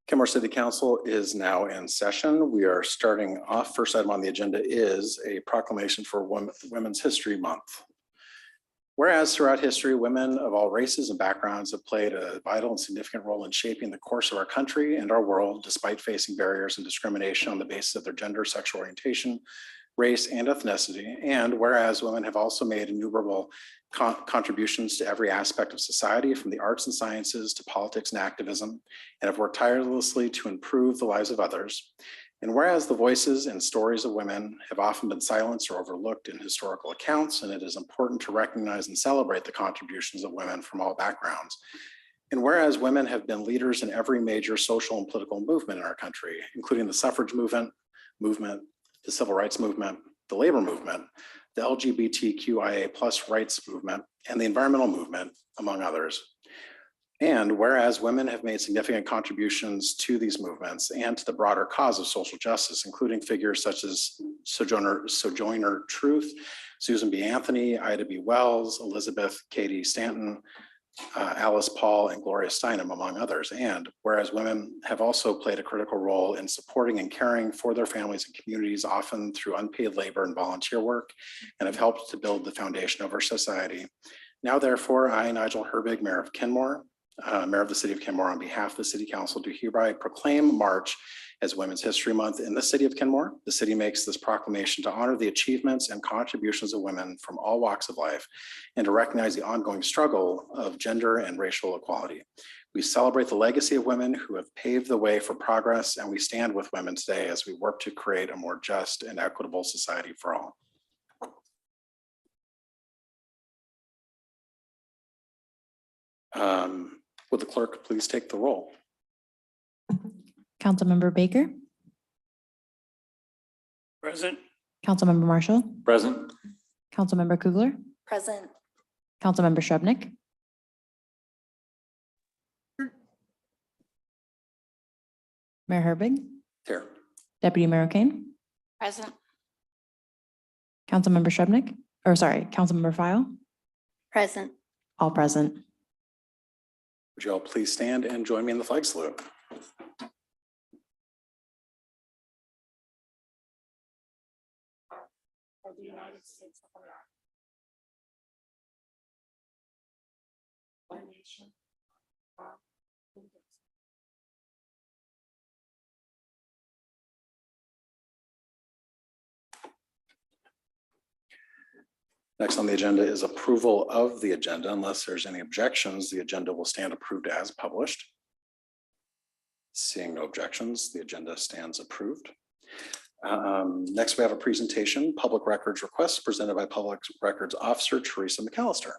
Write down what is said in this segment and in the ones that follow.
Kenmore City Council is now in session. We are starting off. First item on the agenda is a proclamation for Women's History Month. Whereas throughout history, women of all races and backgrounds have played a vital and significant role in shaping the course of our country and our world, despite facing barriers and discrimination on the basis of their gender, sexual orientation, race, and ethnicity. And whereas women have also made innumerable contributions to every aspect of society, from the arts and sciences to politics and activism, and have worked tirelessly to improve the lives of others. And whereas the voices and stories of women have often been silenced or overlooked in historical accounts, and it is important to recognize and celebrate the contributions of women from all backgrounds. And whereas women have been leaders in every major social and political movement in our country, including the suffrage movement, the civil rights movement, the labor movement, the LGBTQIA+ rights movement, and the environmental movement, among others. And whereas women have made significant contributions to these movements and to the broader cause of social justice, including figures such as Sojourner Truth, Susan B. Anthony, Ida B. Wells, Elizabeth Cady Stanton, Alice Paul, and Gloria Steinem, among others. And whereas women have also played a critical role in supporting and caring for their families and communities, often through unpaid labor and volunteer work, and have helped to build the foundation of our society. Now, therefore, I, Nigel Herbig, Mayor of Kenmore, Mayor of the City of Kenmore, on behalf of the City Council, do hereby proclaim March as Women's History Month in the City of Kenmore. The city makes this proclamation to honor the achievements and contributions of women from all walks of life and to recognize the ongoing struggle of gender and racial equality. We celebrate the legacy of women who have paved the way for progress, and we stand with women today as we work to create a more just and equitable society for all. Would the clerk please take the roll? Councilmember Baker. Present. Councilmember Marshall. Present. Councilmember Kugler. Present. Councilmember Shrubnik. Mayor Herbig. Here. Deputy Mayor O'Kane. Present. Councilmember Shrubnik, or sorry, Councilmember File. Present. All present. Would you all please stand and join me in the flag salute? Of the United States of America. One nation. Next on the agenda is approval of the agenda. Unless there's any objections, the agenda will stand approved as published. Seeing no objections, the agenda stands approved. Next, we have a presentation, public records request, presented by Public Records Officer Teresa McAllister.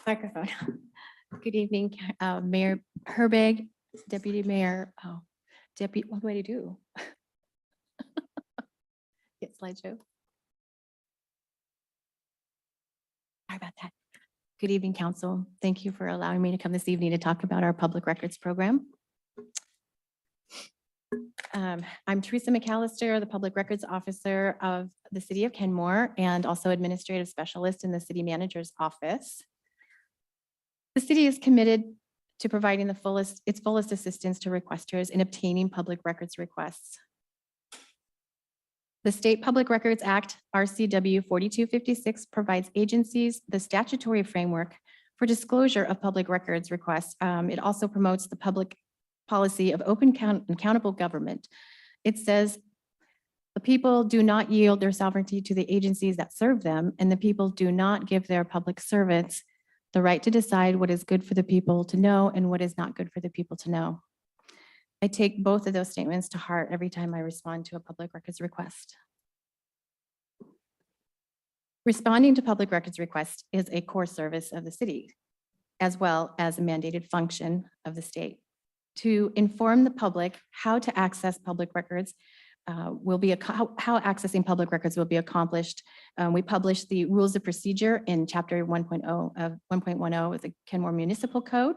Microphone. Good evening, Mayor Herbig, Deputy Mayor. Oh, Deputy, what do I do? Get slideshow. Sorry about that. Good evening, Council. Thank you for allowing me to come this evening to talk about our public records program. I'm Teresa McAllister, the Public Records Officer of the City of Kenmore and also Administrative Specialist in the City Manager's Office. The city is committed to providing its fullest assistance to requesters in obtaining public records requests. The State Public Records Act, RCW 4256, provides agencies the statutory framework for disclosure of public records requests. It also promotes the public policy of open and accountable government. It says the people do not yield their sovereignty to the agencies that serve them, and the people do not give their public servants the right to decide what is good for the people to know and what is not good for the people to know. I take both of those statements to heart every time I respond to a public records request. Responding to public records requests is a core service of the city, as well as a mandated function of the state. To inform the public how to access public records how accessing public records will be accomplished. We published the rules of procedure in chapter 1.10 of the Kenmore Municipal Code.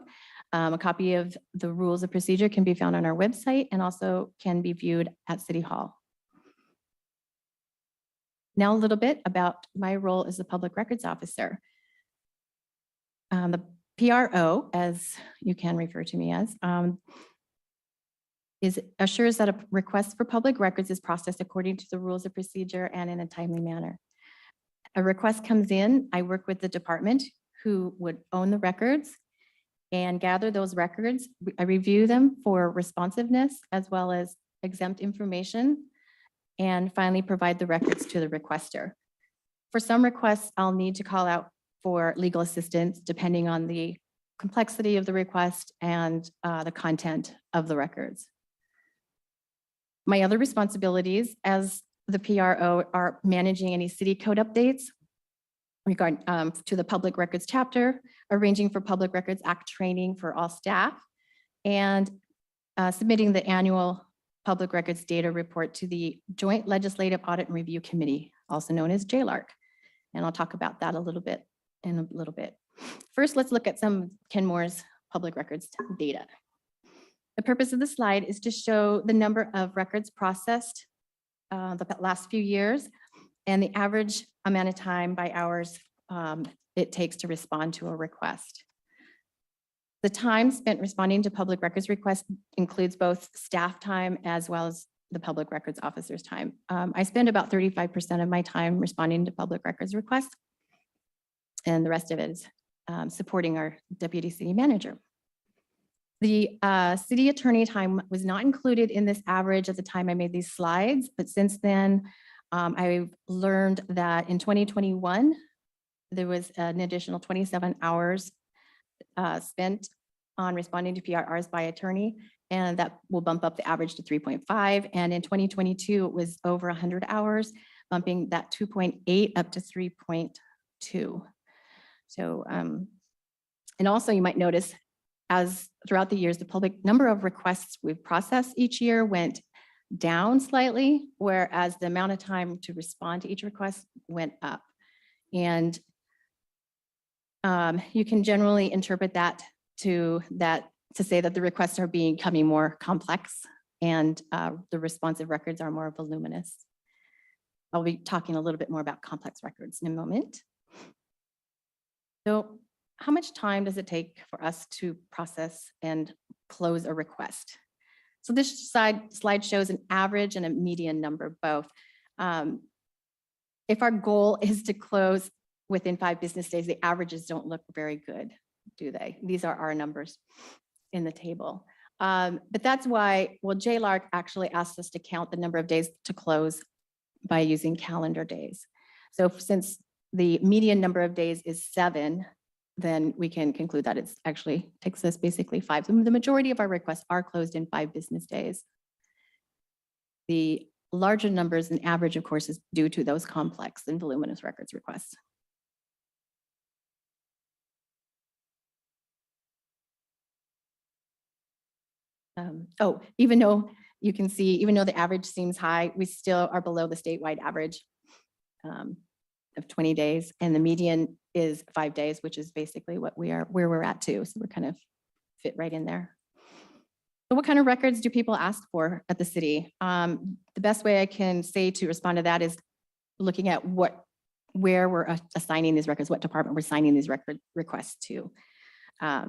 A copy of the rules of procedure can be found on our website and also can be viewed at City Hall. Now a little bit about my role as the Public Records Officer. The PRO, as you can refer to me as, assures that a request for public records is processed according to the rules of procedure and in a timely manner. A request comes in, I work with the department who would own the records and gather those records. I review them for responsiveness as well as exempt information, and finally provide the records to the requester. For some requests, I'll need to call out for legal assistance depending on the complexity of the request and the content of the records. My other responsibilities as the PRO are managing any city code updates regarding to the Public Records chapter, arranging for Public Records Act training for all staff, and submitting the annual Public Records Data Report to the Joint Legislative Audit and Review Committee, also known as JLARC. And I'll talk about that a little bit in a little bit. First, let's look at some Kenmore's public records data. The purpose of the slide is to show the number of records processed the last few years and the average amount of time by hours it takes to respond to a request. The time spent responding to public records requests includes both staff time as well as the public records officer's time. I spend about 35% of my time responding to public records requests, and the rest of it is supporting our deputy city manager. The city attorney time was not included in this average at the time I made these slides, but since then, I've learned that in 2021, there was an additional 27 hours spent on responding to PRRs by attorney, and that will bump up the average to 3.5. And in 2022, it was over 100 hours, bumping that 2.8 up to 3.2. So, and also you might notice as throughout the years, the public number of requests we've processed each year went down slightly, whereas the amount of time to respond to each request went up. And you can generally interpret that to say that the requests are becoming more complex and the responsive records are more voluminous. I'll be talking a little bit more about complex records in a moment. So how much time does it take for us to process and close a request? So this slide shows an average and a median number both. If our goal is to close within 5 business days, the averages don't look very good, do they? These are our numbers in the table. But that's why, well, JLARC actually asked us to count the number of days to close by using calendar days. So since the median number of days is 7, then we can conclude that it's actually takes us basically 5. The majority of our requests are closed in 5 business days. The larger numbers and average, of course, is due to those complex and voluminous records requests. Even though you can see, even though the average seems high, we still are below the statewide average of 20 days, and the median is 5 days, which is basically what where we're at too. So we're kind of fit right in there. So what kind of records do people ask for at the city? The best way I can say to respond to that is looking at where we're assigning these records, what department we're assigning these record requests to.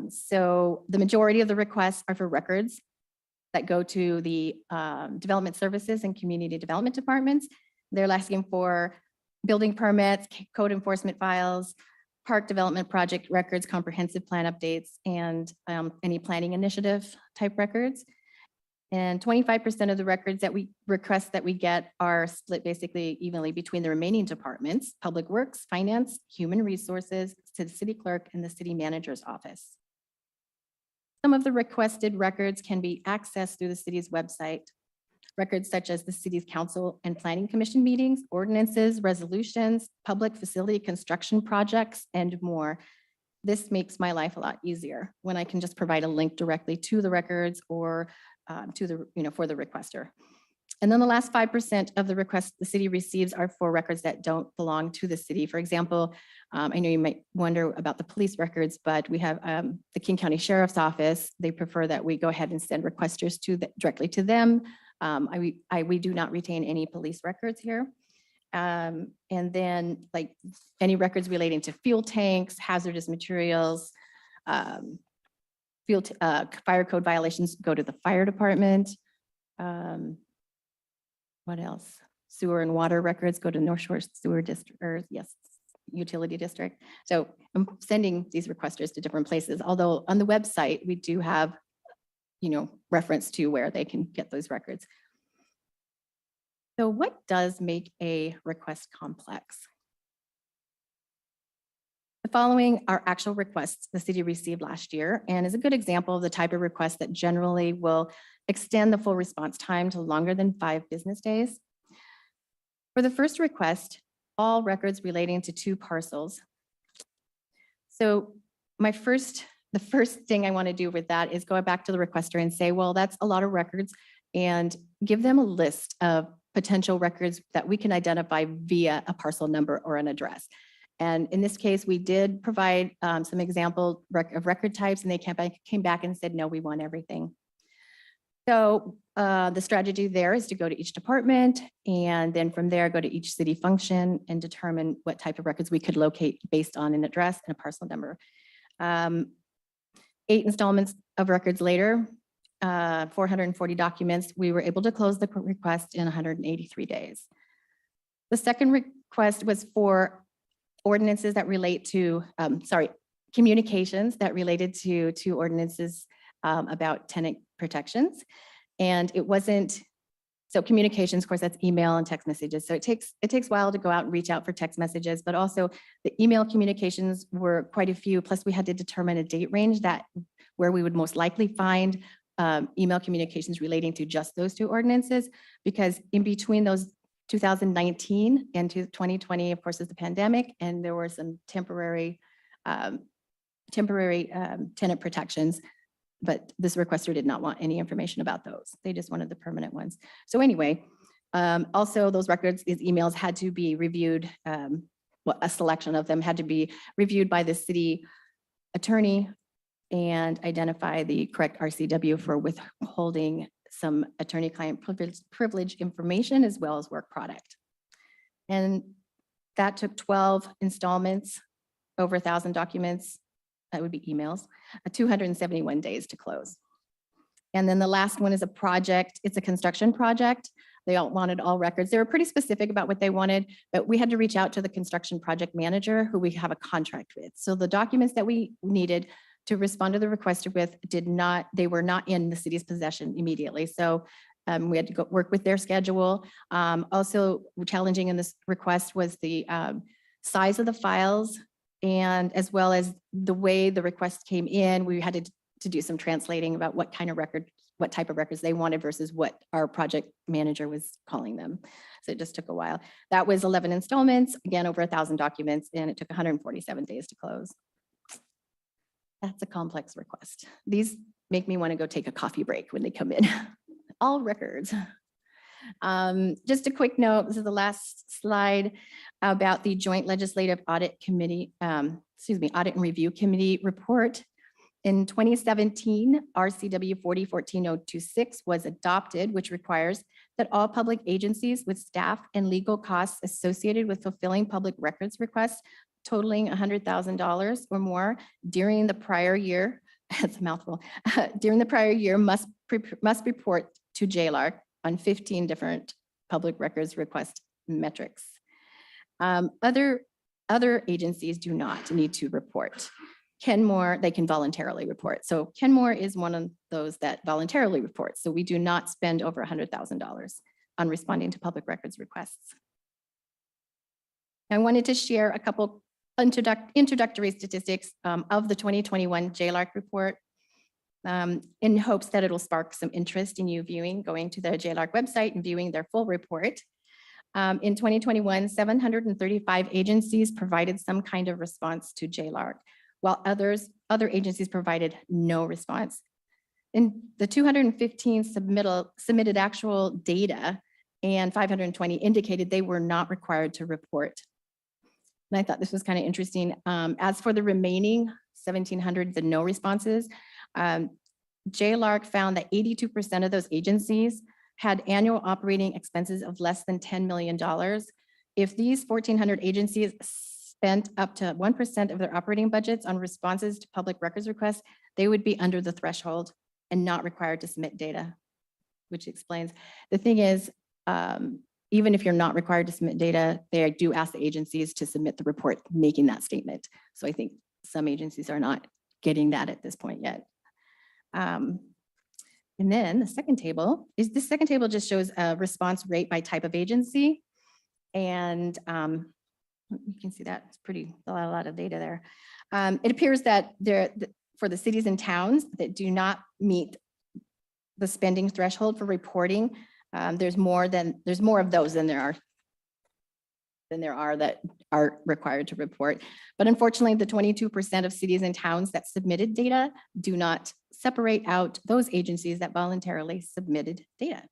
So the majority of the requests are for records that go to the development services and community development departments. They're asking for building permits, code enforcement files, park development project records, comprehensive plan updates, and any planning initiative type records. And 25% of the records that we request that we get are split basically evenly between the remaining departments: Public Works, Finance, Human Resources, to the city clerk, and the city manager's office. Some of the requested records can be accessed through the city's website. Records such as the city's council and planning commission meetings, ordinances, resolutions, public facility construction projects, and more. This makes my life a lot easier when I can just provide a link directly to the records or to the, for the requester. And then the last 5% of the requests the city receives are for records that don't belong to the city. For example, I know you might wonder about the police records, but we have the King County Sheriff's Office. They prefer that we go ahead and send requesters directly to them. We do not retain any police records here. And then like any records relating to fuel tanks, hazardous materials, Fire code violations go to the fire department. What else? Sewer and water records go to North Shore Sewer District, or yes, Utility District. So I'm sending these requesters to different places, although on the website, we do have, reference to where they can get those records. So what does make a request complex? The following are actual requests the city received last year and is a good example of the type of request that generally will extend the full response time to longer than 5 business days. For the first request, all records relating to 2 parcels. So the first thing I want to do with that is go back to the requester and say, well, that's a lot of records, and give them a list of potential records that we can identify via a parcel number or an address. And in this case, we did provide some example of record types, and they came back and said, no, we want everything. So the strategy there is to go to each department, and then from there, go to each city function and determine what type of records we could locate based on an address and a parcel number. 8 installments of records later, 440 documents, we were able to close the request in 183 days. The second request was for ordinances that relate to, communications that related to 2 ordinances about tenant protections. And it wasn't, so communications, of course, that's email and text messages. So it takes a while to go out and reach out for text messages, but also the email communications were quite a few. Plus we had to determine a date range where we would most likely find email communications relating to just those 2 ordinances, because in between those 2019 and 2020, of course, is the pandemic, and there were some temporary tenant protections, but this requester did not want any information about those. They just wanted the permanent ones. So anyway, also those records, these emails had to be reviewed. A selection of them had to be reviewed by the city attorney and identify the correct RCW for withholding some attorney-client privilege information as well as work product. And that took 12 installments, over 1,000 documents, that would be emails, 271 days to close. And then the last one is a project. It's a construction project. They all wanted all records. They were pretty specific about what they wanted, but we had to reach out to the construction project manager who we have a contract with. So the documents that we needed to respond to the requester with they were not in the city's possession immediately. So we had to go work with their schedule. Also challenging in this request was the size of the files, and as well as the way the request came in, we had to do some translating about what kind of record, what type of records they wanted versus what our project manager was calling them. So it just took a while. That was 11 installments, again, over 1,000 documents, and it took 147 days to close. That's a complex request. These make me want to go take a coffee break when they come in. All records. Just a quick note, this is the last slide about the Joint Legislative Audit Committee, Audit and Review Committee report. In 2017, RCW 4014-026 was adopted, which requires that all public agencies with staff and legal costs associated with fulfilling public records requests totaling $100,000 or more during the prior year, that's a mouthful, during the prior year must report to JLARC on 15 different public records request metrics. Other agencies do not need to report. Kenmore, they can voluntarily report. So Kenmore is one of those that voluntarily reports. So we do not spend over $100,000 on responding to public records requests. I wanted to share a couple introductory statistics of the 2021 JLARC report in hopes that it'll spark some interest in you going to the JLARC website and viewing their full report. In 2021, 735 agencies provided some kind of response to JLARC, while other agencies provided no response. In the 215 submitted actual data, and 520 indicated they were not required to report. And I thought this was kind of interesting. As for the remaining 1,700, the no responses, JLARC found that 82% of those agencies had annual operating expenses of less than $10 million. If these 1,400 agencies spent up to 1% of their operating budgets on responses to public records requests, they would be under the threshold and not required to submit data, which explains. The thing is, even if you're not required to submit data, they do ask the agencies to submit the report making that statement. So I think some agencies are not getting that at this point yet. And then the second table just shows a response rate by type of agency. And you can see that it's a lot of data there. It appears that for the cities and towns that do not meet the spending threshold for reporting, there's more of those than there are that are required to report. But unfortunately, the 22% of cities and towns that submitted data do not separate out those agencies that voluntarily submitted data.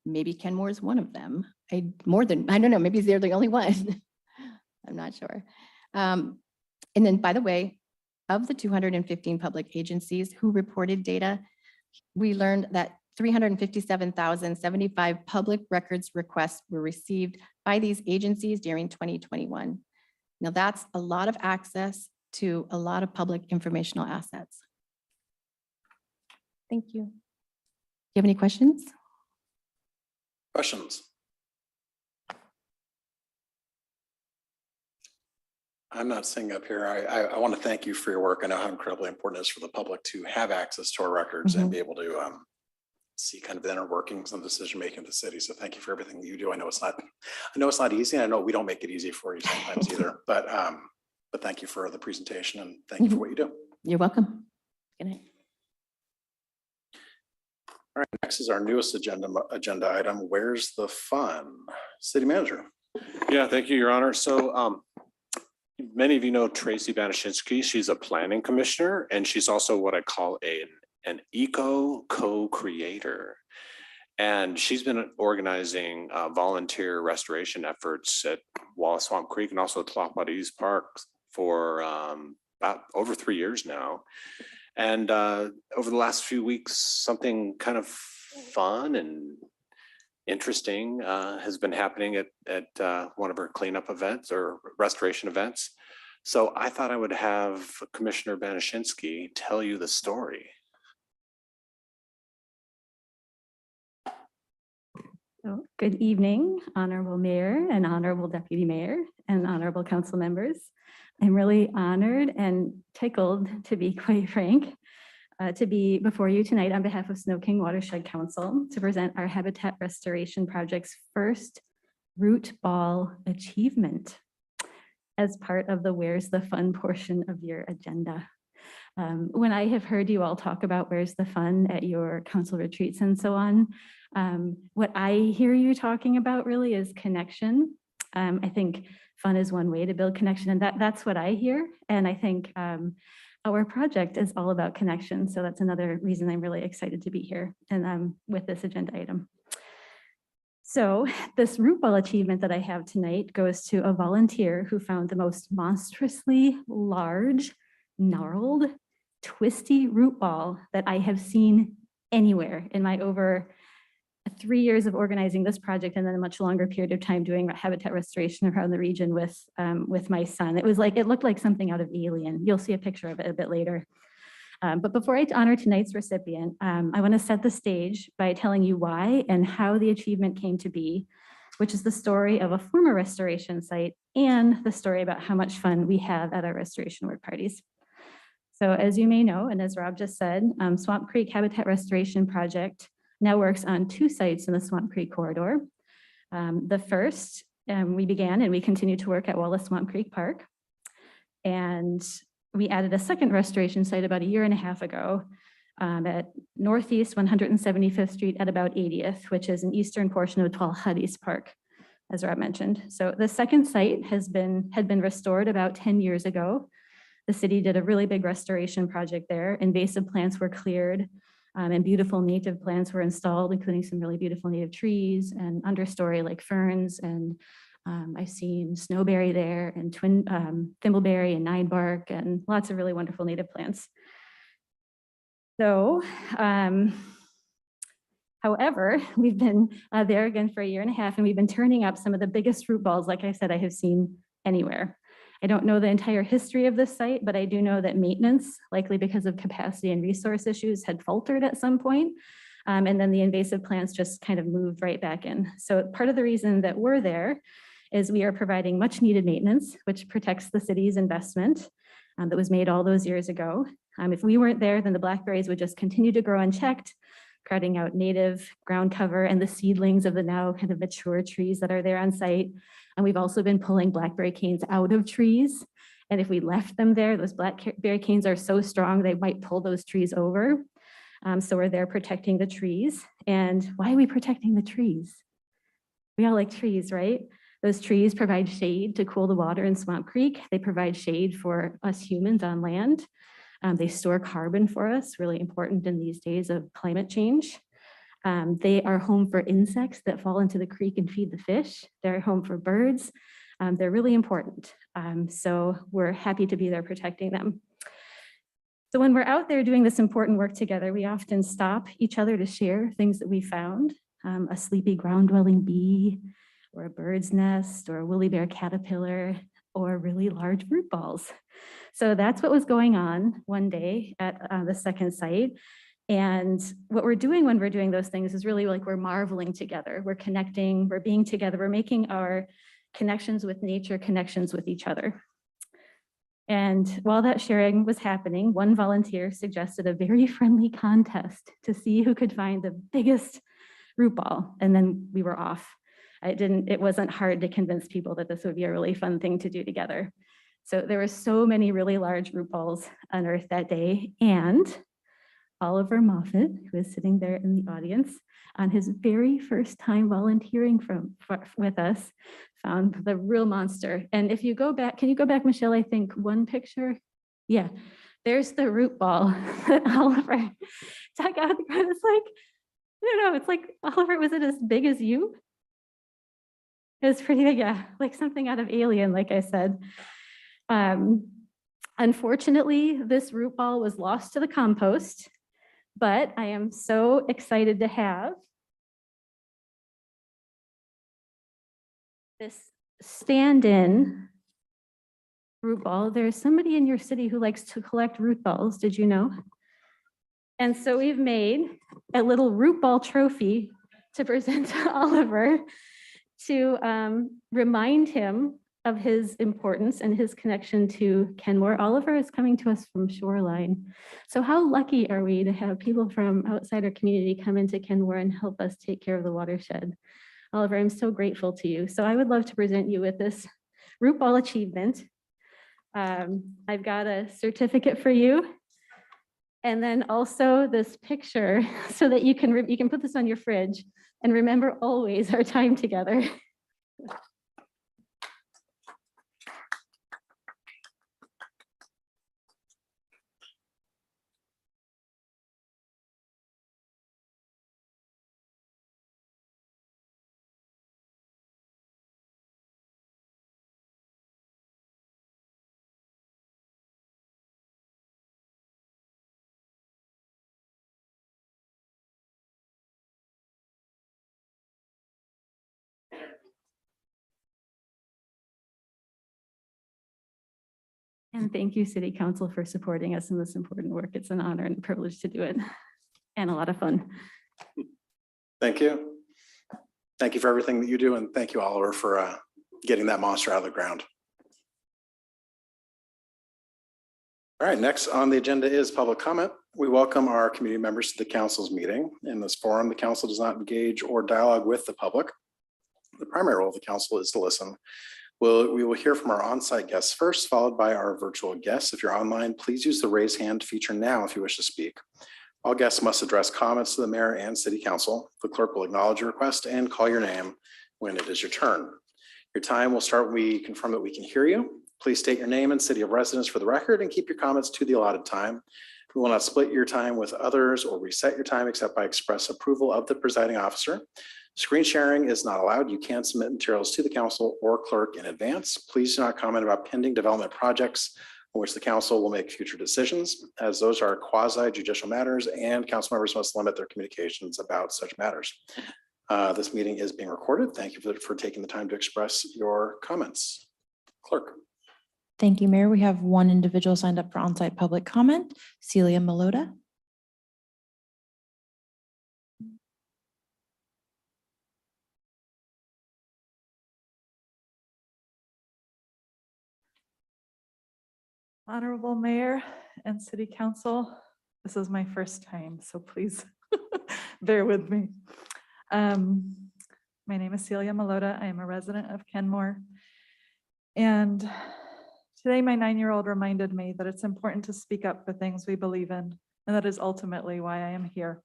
Maybe Kenmore is one of them. I don't know, maybe they're the only one. I'm not sure. And then, by the way, of the 215 public agencies who reported data, we learned that 357,075 public records requests were received by these agencies during 2021. Now, that's a lot of access to a lot of public informational assets. Thank you. Do you have any questions? Questions? I'm not seeing up here. I want to thank you for your work. I know how incredibly important it is for the public to have access to our records and be able to see kind of the inner workings and decision-making of the city. So thank you for everything that you do. I know it's not easy. And I know we don't make it easy for you sometimes either, but thank you for the presentation and thank you for what you do. You're welcome. Good night. All right, next is our newest agenda item. Where's the fun? City Manager. Yeah, thank you, Your Honor. So many of you know Tracy Banashinsky. She's a planning commissioner, and she's also what I call an eco co-creator. And she's been organizing volunteer restoration efforts at Wallace Swamp Creek and also Tlapa Park for about over 3 years now. And over the last few weeks, something kind of fun and interesting has been happening at one of our cleanup events or restoration events. So I thought I would have Commissioner Banashinsky tell you the story. So, good evening, Honorable Mayor and Honorable Deputy Mayor and Honorable Council members. I'm really honored and tickled, to be quite frank, to be before you tonight on behalf of Snow King Watershed Council to present our Habitat Restoration Project's first Root Ball achievement as part of the Where's the Fun portion of your agenda. When I have heard you all talk about where's the fun at your council retreats and so on, what I hear you talking about really is connection. I think fun is one way to build connection, and that's what I hear. And I think our project is all about connection. So that's another reason I'm really excited to be here and with this agenda item. So this root ball achievement that I have tonight goes to a volunteer who found the most monstrously large, gnarled, twisty root ball that I have seen anywhere in my over 3 years of organizing this project, and then a much longer period of time doing habitat restoration around the region with my son. It looked like something out of Alien. You'll see a picture of it a bit later. But before I honor tonight's recipient, I want to set the stage by telling you why and how the achievement came to be, which is the story of a former restoration site and the story about how much fun we have at our restoration work parties. So as you may know, and as Rob just said, Swamp Creek Habitat Restoration Project now works on 2 sites in the Swamp Creek corridor. The first, we began and we continue to work at Wallace Swamp Creek Park. And we added a second restoration site about 1.5 years ago at Northeast 175th Street at about 80th, which is an eastern portion of Huddy's Park, as Rob mentioned. So the second site had been restored about 10 years ago. The city did a really big restoration project there. Invasive plants were cleared and beautiful native plants were installed, including some really beautiful native trees and understory like ferns. And I've seen snowberry there and thimbleberry and ninebark and lots of really wonderful native plants. So, however, we've been there again for 1.5 years and we've been turning up some of the biggest root balls, like I said, I have seen anywhere. I don't know the entire history of this site, but I do know that maintenance, likely because of capacity and resource issues, had faltered at some point. And then the invasive plants just kind of moved right back in. So part of the reason that we're there is we are providing much needed maintenance, which protects the city's investment that was made all those years ago. If we weren't there, then the blackberries would just continue to grow unchecked, crowding out native ground cover and the seedlings of the now kind of mature trees that are there on site. And we've also been pulling blackberry canes out of trees. And if we left them there, those blackberry canes are so strong, they might pull those trees over. So we're there protecting the trees. And why are we protecting the trees? We all like trees, right? Those trees provide shade to cool the water in Swamp Creek. They provide shade for us humans on land. They store carbon for us, really important in these days of climate change. They are home for insects that fall into the creek and feed the fish. They're home for birds. They're really important. So we're happy to be there protecting them. So when we're out there doing this important work together, we often stop each other to share things that we found. A sleepy ground-dwelling bee, or a bird's nest, or a woolly bear caterpillar, or really large root balls. So that's what was going on one day at the second site. And what we're doing when we're doing those things is really like we're marveling together. We're connecting, we're being together, we're making our connections with nature, connections with each other. And while that sharing was happening, one volunteer suggested a very friendly contest to see who could find the biggest root ball. And then we were off. It wasn't hard to convince people that this would be a really fun thing to do together. So there were so many really large root balls unearthed that day. And Oliver Moffat, who is sitting there in the audience, on his very first time volunteering with us, found the real monster. And if you go back, can you go back, Michelle, I think one picture? Yeah, there's the root ball that Oliver dug out. It's like, I don't know, it's like, Oliver, was it as big as you? It was pretty big, yeah, like something out of Alien, like I said. Unfortunately, this root ball was lost to the compost, but I am so excited to have this stand-in root ball. There's somebody in your city who likes to collect root balls, did you know? And so we've made a little root ball trophy to present to Oliver to remind him of his importance and his connection to Kenmore. Oliver is coming to us from Shoreline. So how lucky are we to have people from outside our community come into Kenmore and help us take care of the watershed? Oliver, I'm so grateful to you. So I would love to present you with this root ball achievement. I've got a certificate for you. And then also this picture so that you can put this on your fridge and remember always our time together. And thank you, City Council, for supporting us in this important work. It's an honor and a privilege to do it, and a lot of fun. Thank you. Thank you for everything that you do, and thank you, Oliver, for getting that monster out of the ground. All right, next on the agenda is public comment. We welcome our community members to the council's meeting. In this forum, the council does not engage or dialogue with the public. The primary role of the council is to listen. We will hear from our on-site guests first, followed by our virtual guests. If you're online, please use the raise hand feature now if you wish to speak. All guests must address comments to the mayor and city council. The clerk will acknowledge your request and call your name when it is your turn. Your time will start when we confirm that we can hear you. Please state your name and city of residence for the record and keep your comments to the allotted time. We will not split your time with others or reset your time except by express approval of the presiding officer. Screen sharing is not allowed. You can submit materials to the council or clerk in advance. Please do not comment about pending development projects on which the council will make future decisions, as those are quasi-judicial matters and council members must limit their communications about such matters. This meeting is being recorded. Thank you for taking the time to express your comments. Clerk. Thank you, Mayor. We have one individual signed up for on-site public comment, Celia Malota. Honorable Mayor and City Council, this is my first time, so please bear with me. My name is Celia Malota. I am a resident of Kenmore. And today my 9-year-old reminded me that it's important to speak up for things we believe in, and that is ultimately why I am here.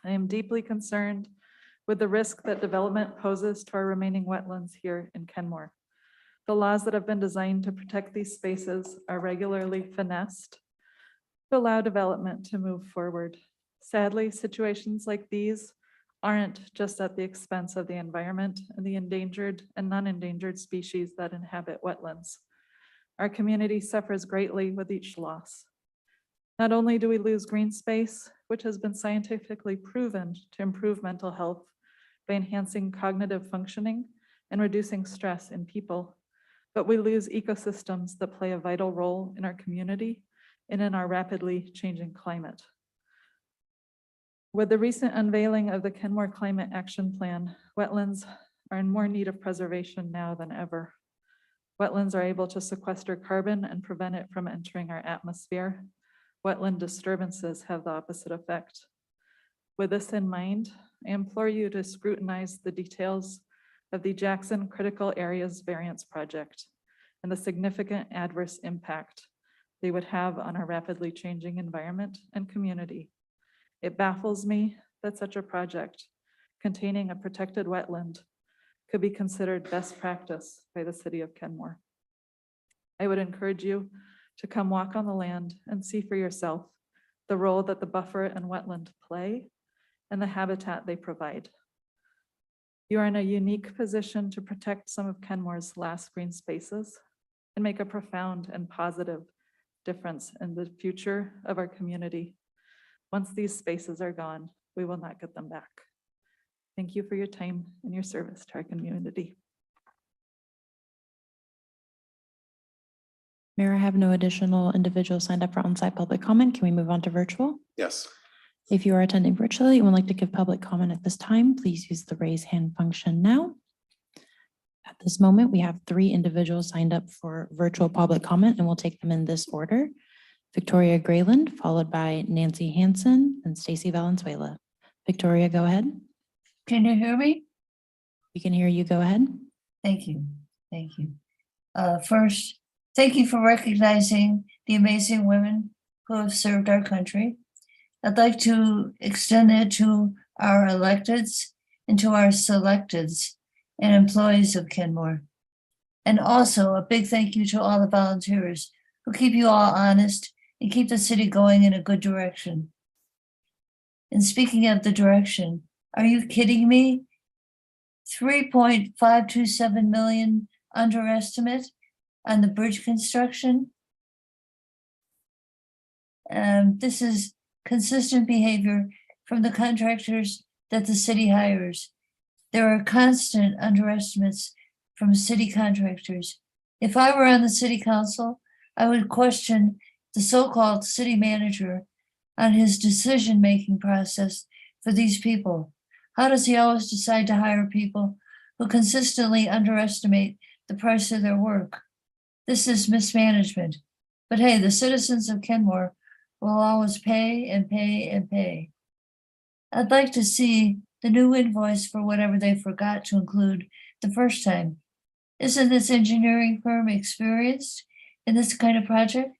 I am deeply concerned with the risk that development poses to our remaining wetlands here in Kenmore. The laws that have been designed to protect these spaces are regularly finessed to allow development to move forward. Sadly, situations like these aren't just at the expense of the environment and the endangered and non-endangered species that inhabit wetlands. Our community suffers greatly with each loss. Not only do we lose green space, which has been scientifically proven to improve mental health by enhancing cognitive functioning and reducing stress in people, but we lose ecosystems that play a vital role in our community and in our rapidly changing climate. With the recent unveiling of the Kenmore Climate Action Plan, wetlands are in more need of preservation now than ever. Wetlands are able to sequester carbon and prevent it from entering our atmosphere. Wetland disturbances have the opposite effect. With this in mind, I implore you to scrutinize the details of the Jackson Critical Areas Variance Project and the significant adverse impact they would have on our rapidly changing environment and community. It baffles me that such a project containing a protected wetland could be considered best practice by the city of Kenmore. I would encourage you to come walk on the land and see for yourself the role that the buffer and wetland play and the habitat they provide. You are in a unique position to protect some of Kenmore's last green spaces and make a profound and positive difference in the future of our community. Once these spaces are gone, we will not get them back. Thank you for your time and your service to our community. Mayor, I have no additional individuals signed up for on-site public comment. Can we move on to virtual? Yes. If you are attending virtually and would like to give public comment at this time, please use the raise hand function now. At this moment, we have 3 individuals signed up for virtual public comment, and we'll take them in this order. Victoria Grayland, followed by Nancy Hansen and Stacy Valenzuela. Victoria, go ahead. Can you hear me? We can hear you. Go ahead. Thank you. Thank you. First, thank you for recognizing the amazing women who have served our country. I'd like to extend it to our electeds and to our selecteds and employees of Kenmore. And also a big thank you to all the volunteers who keep you all honest and keep the city going in a good direction. And speaking of the direction, are you kidding me? 3.527 million underestimate on the bridge construction. This is consistent behavior from the contractors that the city hires. There are constant underestimates from city contractors. If I were on the city council, I would question the so-called city manager on his decision-making process for these people. How does he always decide to hire people who consistently underestimate the price of their work? This is mismanagement. But hey, the citizens of Kenmore will always pay and pay and pay. I'd like to see the new invoice for whatever they forgot to include the first time. Isn't this engineering firm experienced in this kind of project?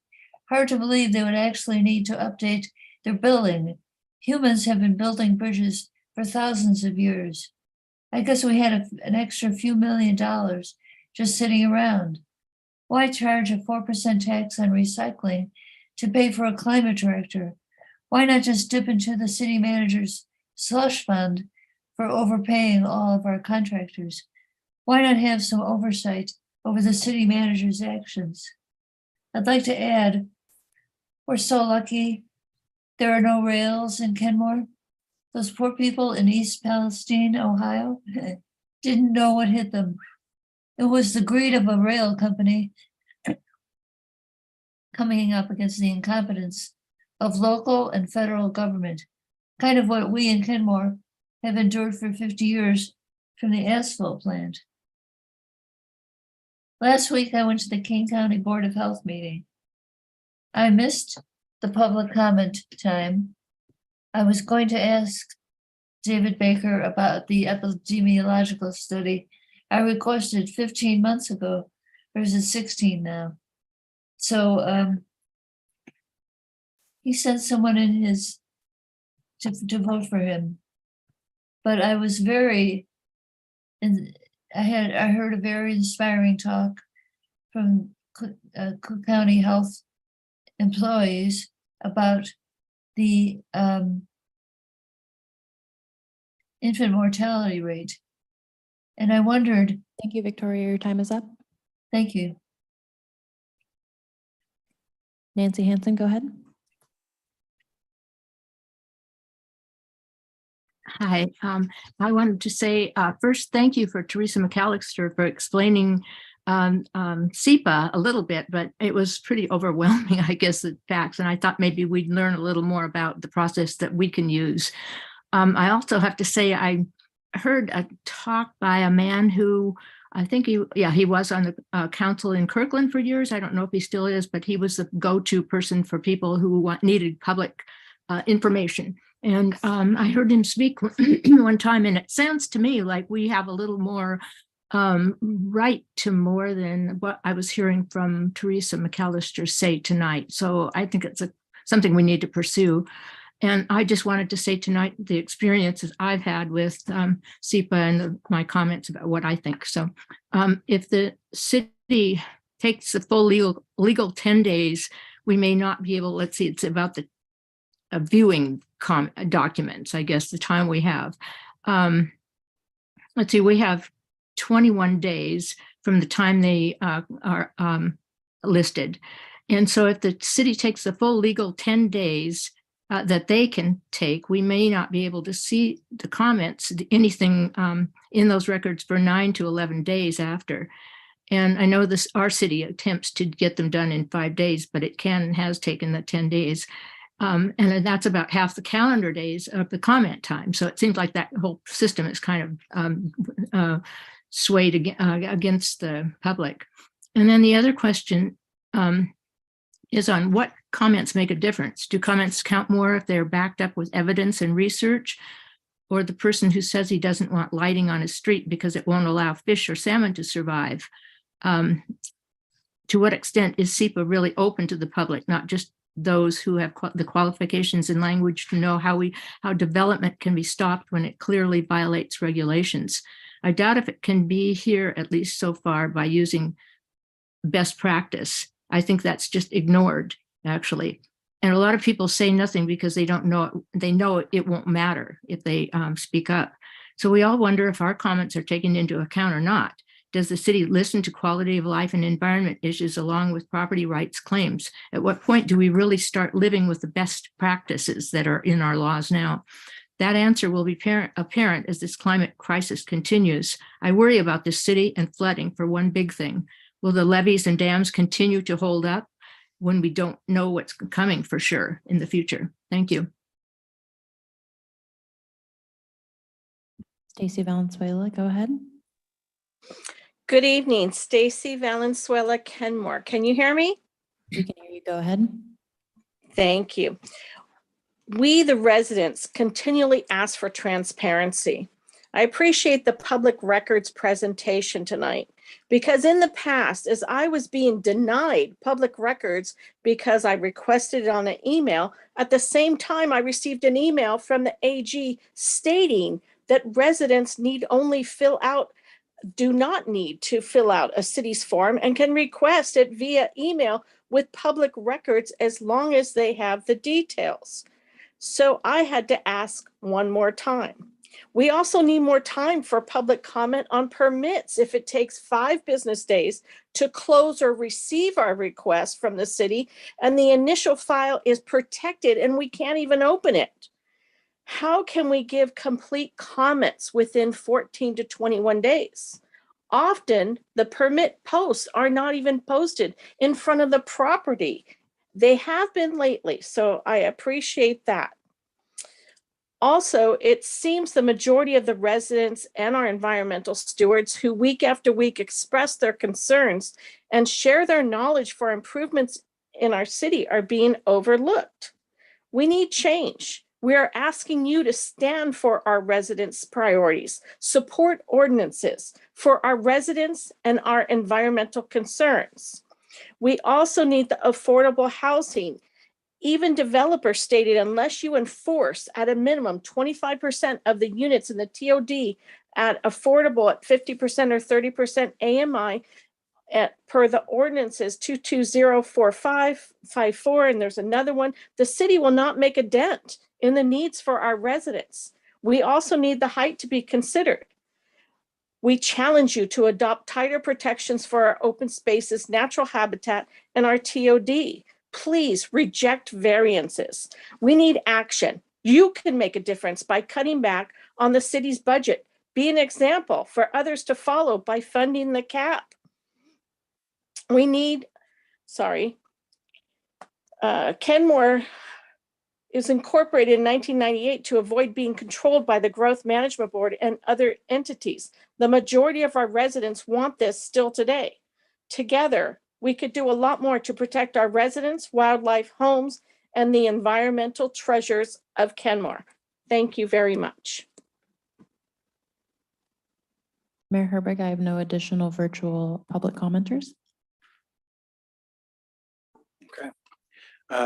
Hard to believe they would actually need to update their billing. Humans have been building bridges for thousands of years. I guess we had an extra few $1 million just sitting around. Why charge a 4% tax on recycling to pay for a climate director? Why not just dip into the city manager's slush fund for overpaying all of our contractors? Why not have some oversight over the city manager's actions? I'd like to add, we're so lucky there are no rails in Kenmore. Those poor people in East Palestine, Ohio, didn't know what hit them. It was the greed of a rail company coming up against the incompetence of local and federal government, kind of what we in Kenmore have endured for 50 years from the asphalt plant. Last week, I went to the King County Board of Health meeting. I missed the public comment time. I was going to ask David Baker about the epidemiological study I requested 15 months ago, or is it 16 now? So he sent someone in his to vote for him. But I was very, and I heard a very inspiring talk from Cook County Health employees about the infant mortality rate. And I wondered, Thank you, Victoria. Your time is up. thank you. Nancy Hanson, go ahead. Hi, I wanted to say first, thank you for Teresa McAllister for explaining SEPA a little bit, but it was pretty overwhelming, I guess, the facts. And I thought maybe we'd learn a little more about the process that we can use. I also have to say, I heard a talk by a man who I think he was on the council in Kirkland for years. I don't know if he still is, but he was the go-to person for people who needed public information. And I heard him speak one time, and it sounds to me like we have a little more right to more than what I was hearing from Teresa McAllister say tonight. So I think it's something we need to pursue. And I just wanted to say tonight the experiences I've had with SEPA and my comments about what I think. So if the city takes the full legal 10 days, we may not be able, let's see, it's about the viewing documents, I guess, the time we have. Let's see, we have 21 days from the time they are listed. And so if the city takes the full legal 10 days that they can take, we may not be able to see the comments, anything in those records for 9 to 11 days after. And I know our city attempts to get them done in 5 days, but it can and has taken the 10 days. And that's about half the calendar days of the comment time. So it seems like that whole system is kind of swayed against the public. And then the other question is on what comments make a difference. Do comments count more if they're backed up with evidence and research? Or the person who says he doesn't want lighting on his street because it won't allow fish or salmon to survive? To what extent is SEPA really open to the public, not just those who have the qualifications in language to know how development can be stopped when it clearly violates regulations? I doubt if it can be here, at least so far, by using best practice. I think that's just ignored, actually. And a lot of people say nothing because they don't know, they know it won't matter if they speak up. So we all wonder if our comments are taken into account or not. Does the city listen to quality of life and environment issues along with property rights claims? At what point do we really start living with the best practices that are in our laws now? That answer will be apparent as this climate crisis continues. I worry about this city and flooding for one big thing. Will the levees and dams continue to hold up when we don't know what's coming for sure in the future? Thank you. Stacey Valenzuela, go ahead. Good evening, Stacey Valenzuela Kenmore. Can you hear me? We can hear you. Go ahead. Thank you. We, the residents, continually ask for transparency. I appreciate the public records presentation tonight because in the past, as I was being denied public records because I requested it on an email, at the same time I received an email from the AG stating that residents do not need to fill out a city's form and can request it via email with public records as long as they have the details. So I had to ask one more time. We also need more time for public comment on permits if it takes 5 business days to close or receive our request from the city and the initial file is protected and we can't even open it. How can we give complete comments within 14 to 21 days? Often the permit posts are not even posted in front of the property They have been lately, so I appreciate that. Also, it seems the majority of the residents and our environmental stewards who week after week express their concerns and share their knowledge for improvements in our city are being overlooked. We need change. We are asking you to stand for our residents' priorities, support ordinances for our residents and our environmental concerns. We also need the affordable housing. Even developers stated unless you enforce at a minimum 25% of the units in the TOD at affordable at 50% or 30% AMI per the ordinances 2204554, and there's another one, the city will not make a dent in the needs for our residents. We also need the height to be considered. We challenge you to adopt tighter protections for our open spaces, natural habitat, and our TOD. Please reject variances. We need action. You can make a difference by cutting back on the city's budget. Be an example for others to follow by funding the cap. We need, Kenmore is incorporated in 1998 to avoid being controlled by the Growth Management Board and other entities. The majority of our residents want this still today. Together, we could do a lot more to protect our residents, wildlife, homes, and the environmental treasures of Kenmore. Thank you very much. Mayor Herberg, I have no additional virtual public commenters. Okay.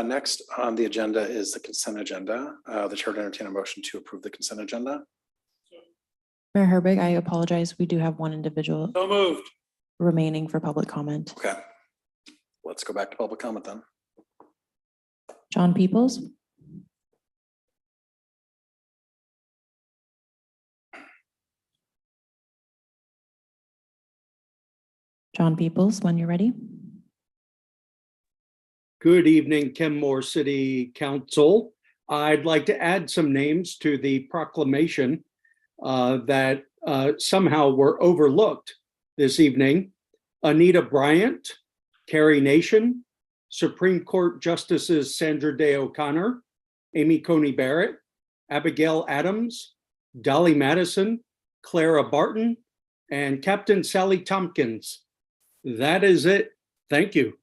Next on the agenda is the consent agenda. The chair would entertain a motion to approve the consent agenda. Mayor Herberg, I apologize. We do have one individual So moved. remaining for public comment. Okay. Let's go back to public comment then. John Peoples. John Peoples, when you're ready. Good evening, Kenmore City Council. I'd like to add some names to the proclamation that somehow were overlooked this evening. Anita Bryant, Carrie Nation, Supreme Court Justices Sandra Day O'Connor, Amy Coney Barrett, Abigail Adams, Dolly Madison, Clara Barton, and Captain Sally Tompkins. That is it. Thank you.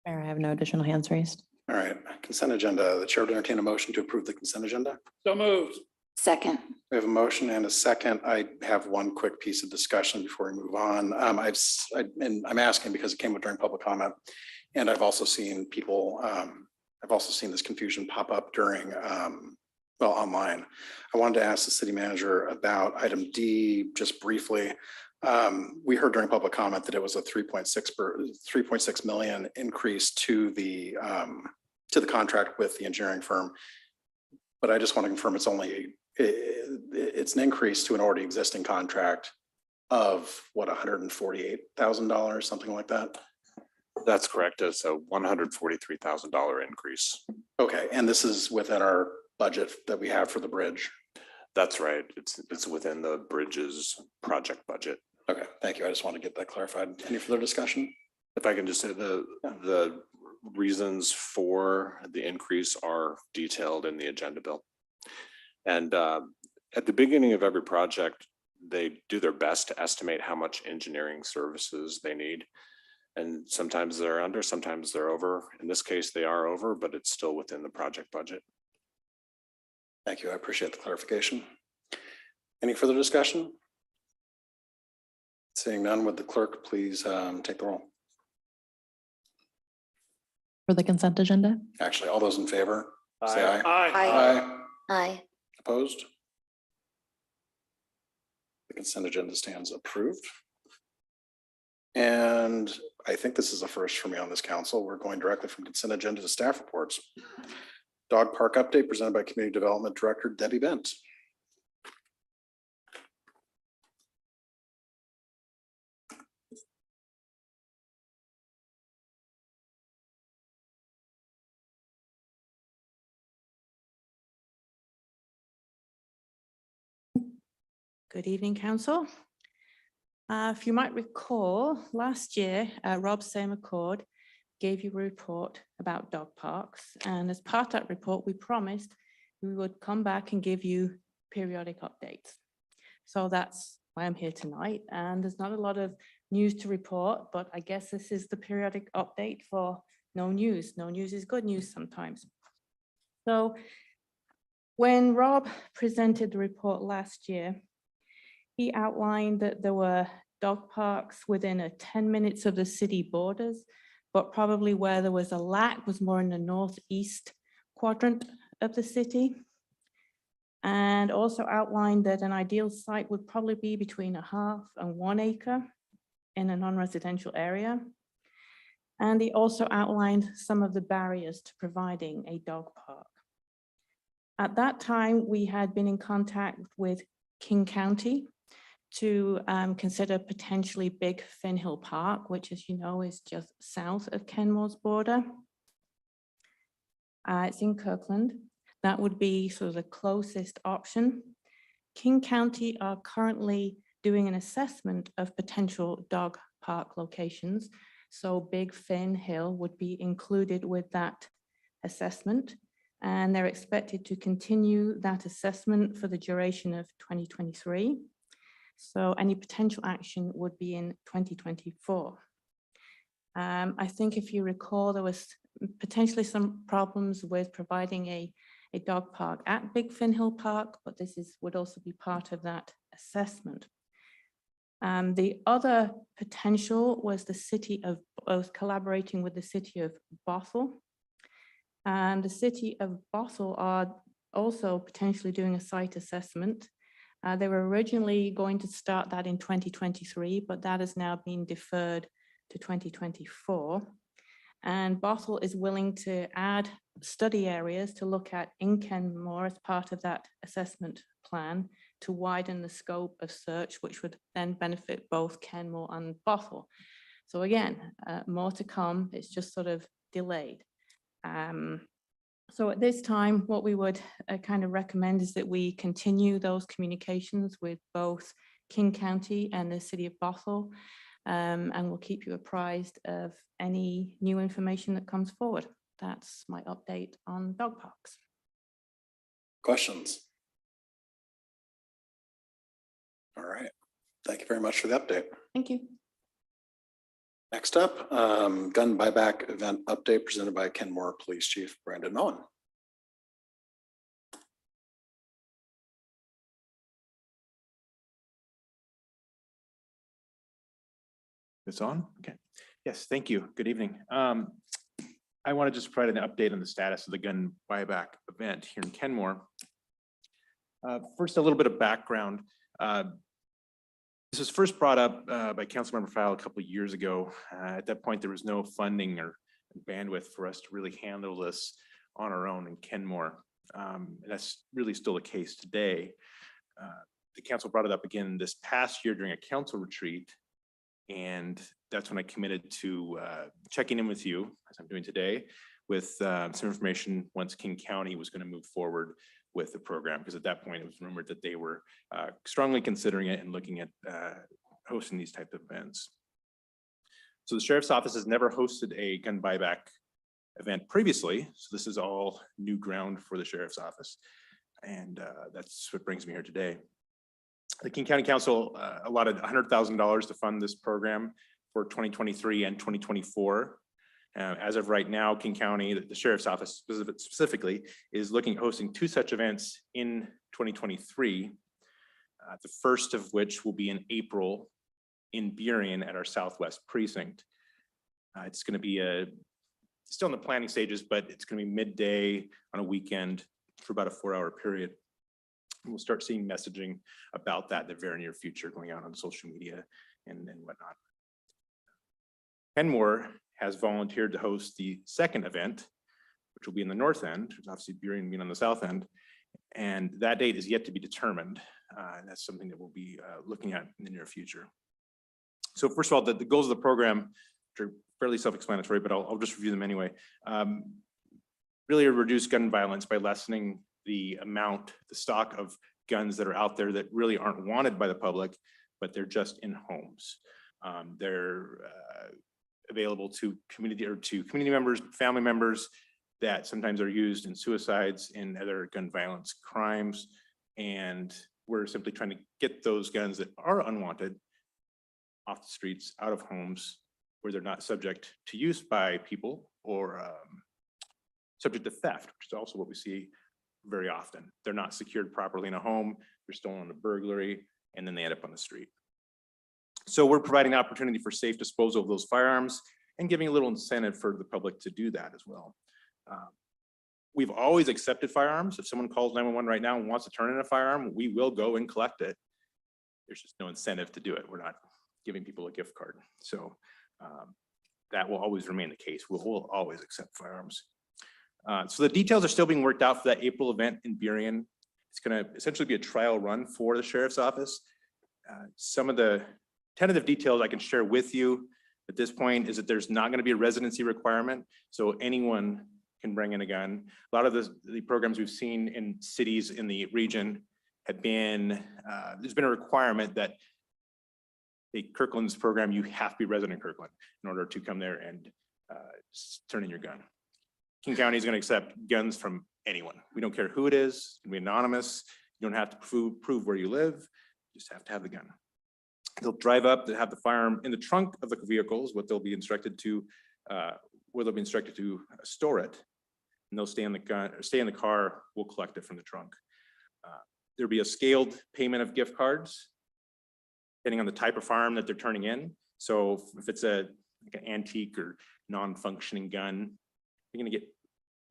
Mayor, I have no additional hands raised. All right, consent agenda. The chair would entertain a motion to approve the consent agenda. So moved. Second. We have a motion and a second. I have one quick piece of discussion before we move on. I'm asking because it came up during public comment, and I've also seen people, I've also seen this confusion pop up during, well, online. I wanted to ask the city manager about item D just briefly. We heard during public comment that it was a 3.6 million increase to the contract with the engineering firm. But I just want to confirm it's an increase to an already existing contract of what, $148,000, something like that. That's correct. It's a $143,000 increase. Okay, and this is within our budget that we have for the bridge. That's right. It's within the bridges project budget. Okay, thank you. I just want to get that clarified. Any further discussion? If I can just say the reasons for the increase are detailed in the agenda bill. And at the beginning of every project, they do their best to estimate how much engineering services they need. And sometimes they're under, sometimes they're over. In this case, they are over, but it's still within the project budget. Thank you. I appreciate the clarification. Any further discussion? Seeing none, would the clerk please take the roll? For the consent agenda, Actually, all those in favor, say aye. Aye. Aye. Opposed? The consent agenda stands approved. And I think this is a first for me on this council. We're going directly from consent agenda to staff reports. Dog park update presented by Community Development Director Debbie Bent. Good evening, Council. If you might recall, last year, Rob Seymour gave you a report about dog parks. And as part of that report, we promised we would come back and give you periodic updates. So that's why I'm here tonight. And there's not a lot of news to report, but I guess this is the periodic update for no news. No news is good news sometimes. So when Rob presented the report last year, he outlined that there were dog parks within 10 minutes of the city borders, but probably where there was a lack was more in the northeast quadrant of the city. And also outlined that an ideal site would probably be between 0.5 and 1 acre in a non-residential area. And he also outlined some of the barriers to providing a dog park. At that time, we had been in contact with King County to consider potentially Big Fin Hill Park, which, as you know, is just south of Kenmore's border. It's in Kirkland. That would be sort of the closest option. King County are currently doing an assessment of potential dog park locations. So Big Fin Hill would be included with that assessment. And they're expected to continue that assessment for the duration of 2023. So any potential action would be in 2024. I think if you recall, there was potentially some problems with providing a dog park at Big Fin Hill Park, but this would also be part of that assessment. The other potential was the city of both collaborating with the city of Bothell. And the city of Bothell are also potentially doing a site assessment. They were originally going to start that in 2023, but that has now been deferred to 2024. And Bothell is willing to add study areas to look at in Kenmore as part of that assessment plan to widen the scope of search, which would then benefit both Kenmore and Bothell. So again, more to come. It's just sort of delayed. So at this time, what we would kind of recommend is that we continue those communications with both King County and the city of Bothell, and we'll keep you apprised of any new information that comes forward. That's my update on dog parks. Questions? All right. Thank you very much for the update. Thank you. Next up, gun buyback event update presented by Kenmore Police Chief Brandon Moen. It's on? Okay. Yes, thank you. Good evening. I want to just provide an update on the status of the gun buyback event here in Kenmore. First, a little bit of background. This was first brought up by Councilmember File a couple of years ago. At that point, there was no funding or bandwidth for us to really handle this on our own in Kenmore. And that's really still the case today. The council brought it up again this past year during a council retreat. And that's when I committed to checking in with you, as I'm doing today, with some information once King County was going to move forward with the program, because at that point it was rumored that they were strongly considering it and looking at hosting these type of events. So the Sheriff's Office has never hosted a gun buyback event previously, so this is all new ground for the Sheriff's Office, and that's what brings me here today. The King County Council allotted $100,000 to fund this program for 2023 and 2024. As of right now, King County, the Sheriff's Office specifically, is looking at hosting 2 such events in 2023. The first of which will be in April in Burien at our Southwest Precinct. It's going to be still in the planning stages, but it's going to be midday on a weekend for about a 4-hour period. And we'll start seeing messaging about that in the very near future going out on social media and whatnot. Kenmore has volunteered to host the second event, which will be in the north end, which is obviously Burien being on the south end. And that date is yet to be determined. And that's something that we'll be looking at in the near future. So first of all, the goals of the program, which are fairly self-explanatory, but I'll just review them anyway. Really reduce gun violence by lessening the stock of guns that are out there that really aren't wanted by the public, but they're just in homes. They're available to community members, family members that sometimes are used in suicides and other gun violence crimes. And we're simply trying to get those guns that are unwanted off the streets, out of homes, where they're not subject to use by people or subject to theft, which is also what we see very often. They're not secured properly in a home, they're stolen in a burglary, and then they end up on the street. So we're providing the opportunity for safe disposal of those firearms and giving a little incentive for the public to do that as well. We've always accepted firearms. If someone calls 911 right now and wants to turn in a firearm, we will go and collect it. There's just no incentive to do it. We're not giving people a gift card. So that will always remain the case. We'll always accept firearms. So the details are still being worked out for that April event in Burien. It's going to essentially be a trial run for the sheriff's office. Some of the tentative details I can share with you at this point is that there's not going to be a residency requirement. So anyone can bring in a gun. A lot of the programs we've seen in cities in the region have been, there's been a requirement that a Kirkland's program, you have to be resident in Kirkland in order to come there and turn in your gun. King County is going to accept guns from anyone. We don't care who it is. It's going to be anonymous. You don't have to prove where you live. You just have to have the gun. They'll drive up to have the firearm in the trunk of the vehicles, what they'll be instructed to, where they'll be instructed to store it. And they'll stay in the car. We'll collect it from the trunk. There'll be a scaled payment of gift cards, depending on the type of firearm that they're turning in. So if it's like an antique or non-functioning gun, you're going to get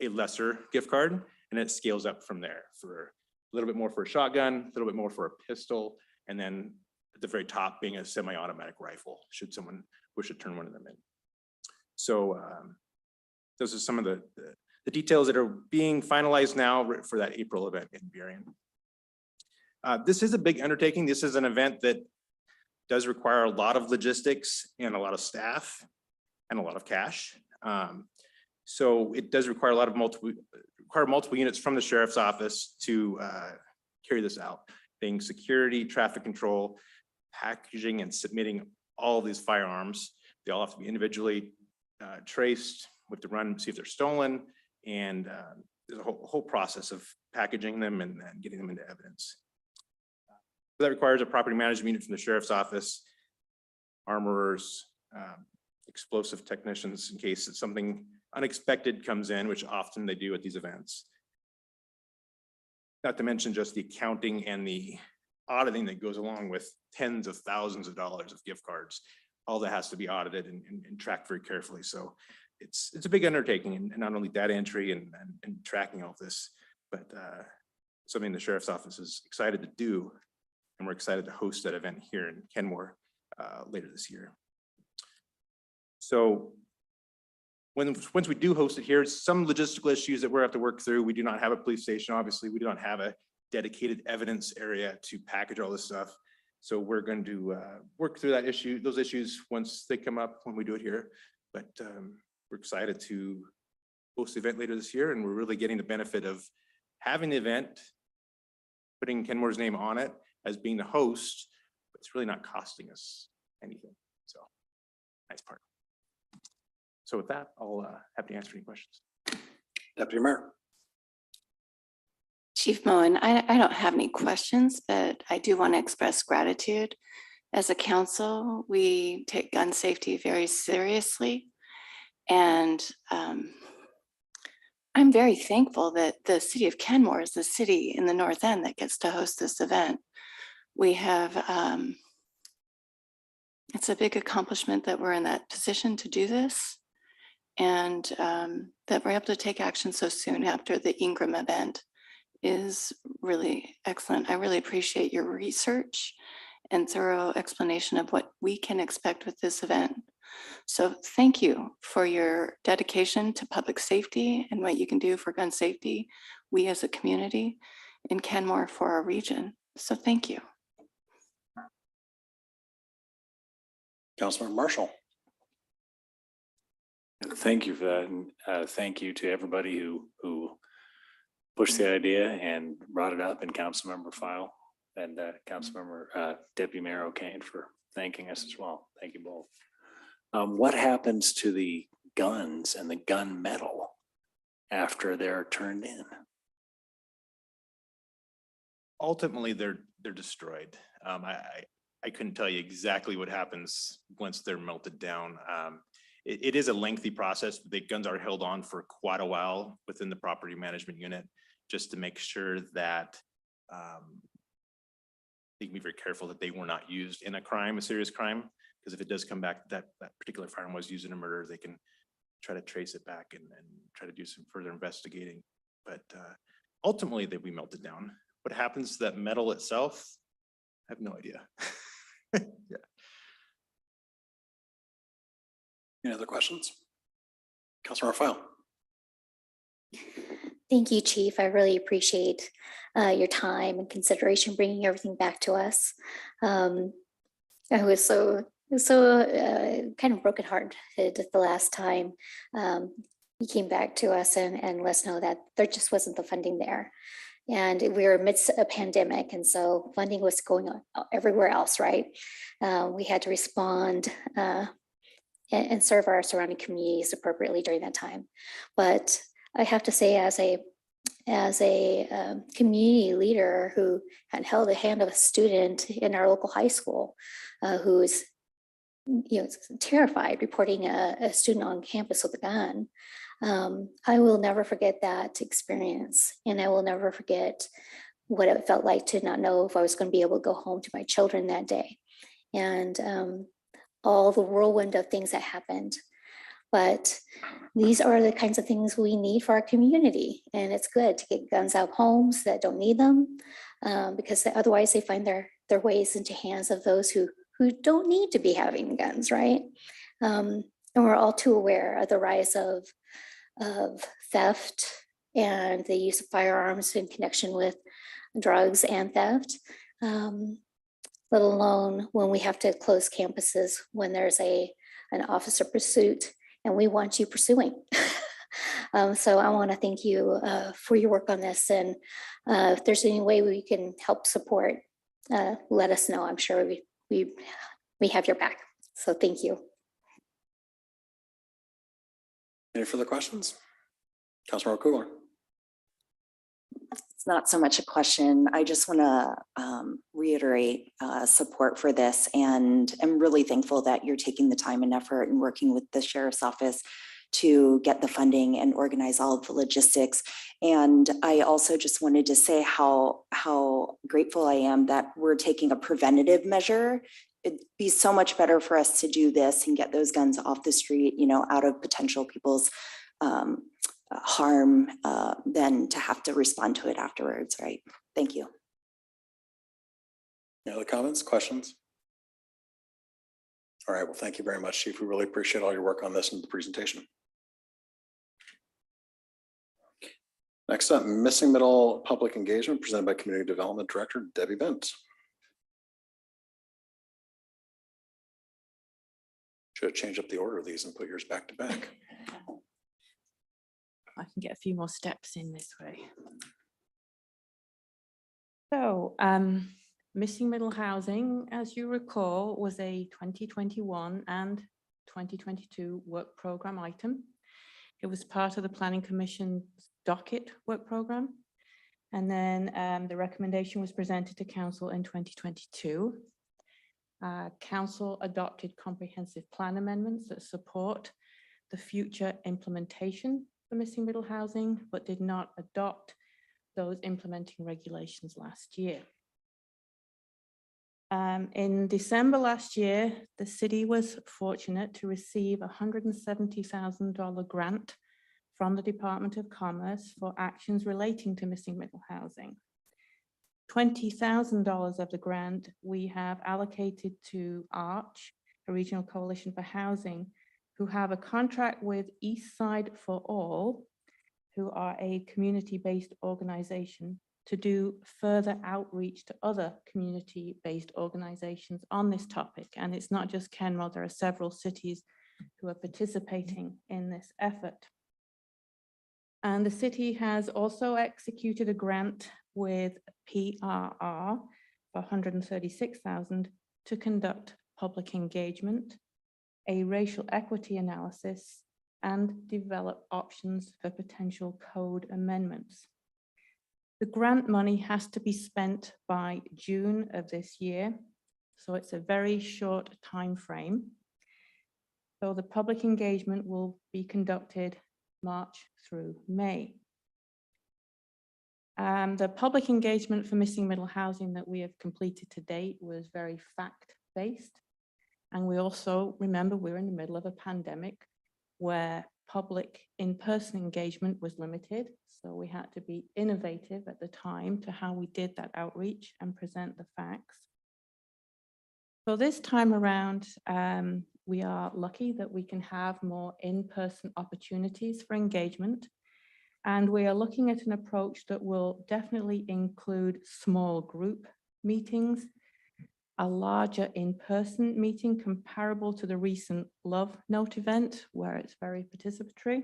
a lesser gift card, and it scales up from there for a little bit more for a shotgun, a little bit more for a pistol, and then at the very top being a semi-automatic rifle, should someone wish to turn one of them in. So those are some of the details that are being finalized now for that April event in Burien. This is a big undertaking. This is an event that does require a lot of logistics and a lot of staff and a lot of cash. So it does require multiple units from the sheriff's office to carry this out, being security, traffic control, packaging, and submitting all of these firearms. They all have to be individually traced. We have to run, see if they're stolen, and there's a whole process of packaging them and getting them into evidence. That requires a property management unit from the sheriff's office, armorers, explosive technicians in case it's something unexpected comes in, which often they do at these events. Not to mention just the accounting and the auditing that goes along with tens of thousands of dollars of gift cards. All that has to be audited and tracked very carefully. So it's a big undertaking, and not only data entry and tracking all this, but something the sheriff's office is excited to do. And we're excited to host that event here in Kenmore later this year. So once we do host it here, some logistical issues that we're have to work through. We do not have a police station. Obviously, we do not have a dedicated evidence area to package all this stuff. So we're going to work through those issues once they come up when we do it here. But we're excited to host the event later this year, and we're really getting the benefit of having the event, putting Kenmore's name on it as being the host, but it's really not costing us anything. So nice part. So with that, I'll happy to answer any questions. Deputy Mayor. Chief Moen, I don't have any questions, but I do want to express gratitude. As a council, we take gun safety very seriously. And I'm very thankful that the city of Kenmore is the city in the North End that gets to host this event. We have, it's a big accomplishment that we're in that position to do this, and that we're able to take action so soon after the Ingram event is really excellent. I really appreciate your research and thorough explanation of what we can expect with this event. So thank you for your dedication to public safety and what you can do for gun safety, we as a community in Kenmore for our region. So thank you. Councilman Marshall. Thank you for that, and thank you to everybody who pushed the idea and brought it up in council member file. and Councilmember Deputy Mayor O'Kane for thanking us as well. Thank you both. What happens to the guns and the gun metal after they're turned in? Ultimately, they're destroyed. I couldn't tell you exactly what happens once they're melted down. It is a lengthy process. The guns are held on for quite a while within the property management unit, just to make sure that they can be very careful that they were not used in a crime, a serious crime. Because if it does come back that that particular firearm was used in a murder, they can try to trace it back and try to do some further investigating. But ultimately, they'll be melted down. What happens to that metal itself? I have no idea. Yeah. Any other questions? Councilmember File. Thank you, Chief. I really appreciate your time and consideration bringing everything back to us. I was so kind of brokenhearted the last time you came back to us and let us know that there just wasn't the funding there. And we were amidst a pandemic, and so funding was going on everywhere else, right? We had to respond and serve our surrounding communities appropriately during that time. But I have to say, as a community leader who had held the hand of a student in our local high school who was terrified reporting a student on campus with a gun, I will never forget that experience, and I will never forget what it felt like to not know if I was going to be able to go home to my children that day, and all the whirlwind of things that happened. But these are the kinds of things we need for our community, and it's good to get guns out of homes that don't need them, because otherwise they find their ways into hands of those who don't need to be having guns, right? And we're all too aware of the rise of theft and the use of firearms in connection with drugs and theft, let alone when we have to close campuses when there's an officer pursuit and we want you pursuing. So I want to thank you for your work on this, and if there's any way we can help support, let us know. I'm sure we have your back. So thank you. Any further questions? Councilmember Kugler. It's not so much a question. I just want to reiterate support for this, and I'm really thankful that you're taking the time and effort and working with the Sheriff's Office to get the funding and organize all of the logistics. And I also just wanted to say how grateful I am that we're taking a preventative measure. It'd be so much better for us to do this and get those guns off the street, out of potential people's harm than to have to respond to it afterwards, right? Thank you. Any other comments, questions? All right, well, thank you very much, Chief. We really appreciate all your work on this and the presentation. Next up, Missing Middle Public Engagement presented by Community Development Director Debbie Bent. Should have changed up the order of these and put yours back to back. I can get a few more steps in this way. So, Missing Middle Housing, as you recall, was a 2021 and 2022 work program item. It was part of the Planning Commission's docket work program. And then the recommendation was presented to Council in 2022. Council adopted comprehensive plan amendments that support the future implementation for missing middle housing, but did not adopt those implementing regulations last year. In December last year, the city was fortunate to receive a $170,000 grant from the Department of Commerce for actions relating to missing middle housing. $20,000 of the grant we have allocated to ARCH, a regional coalition for housing, who have a contract with East Side for All, who are a community-based organization, to do further outreach to other community-based organizations on this topic. And it's not just Kenmore, there are several cities who are participating in this effort. And the city has also executed a grant with PRR for 136,000 to conduct public engagement, a racial equity analysis, and develop options for potential code amendments. The grant money has to be spent by June of this year, so it's a very short time frame. So the public engagement will be conducted March through May. The public engagement for missing middle housing that we have completed to date was very fact-based. And we also remember we're in the middle of a pandemic where public in-person engagement was limited. So we had to be innovative at the time to how we did that outreach and present the facts. So this time around, we are lucky that we can have more in-person opportunities for engagement. And we are looking at an approach that will definitely include small group meetings, a larger in-person meeting comparable to the recent Love Note event, where it's very participatory.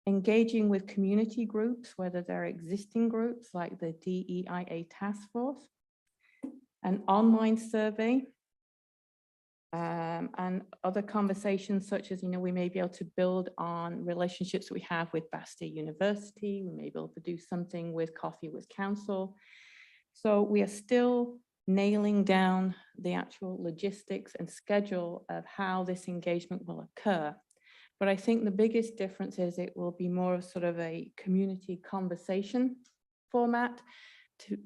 Engaging with community groups, whether they're existing groups like the DEIA task force, an online survey, and other conversations such as, we may be able to build on relationships we have with Basta University. We may be able to do something with Coffee with Council. So we are still nailing down the actual logistics and schedule of how this engagement will occur. But I think the biggest difference is it will be more of sort of a community conversation format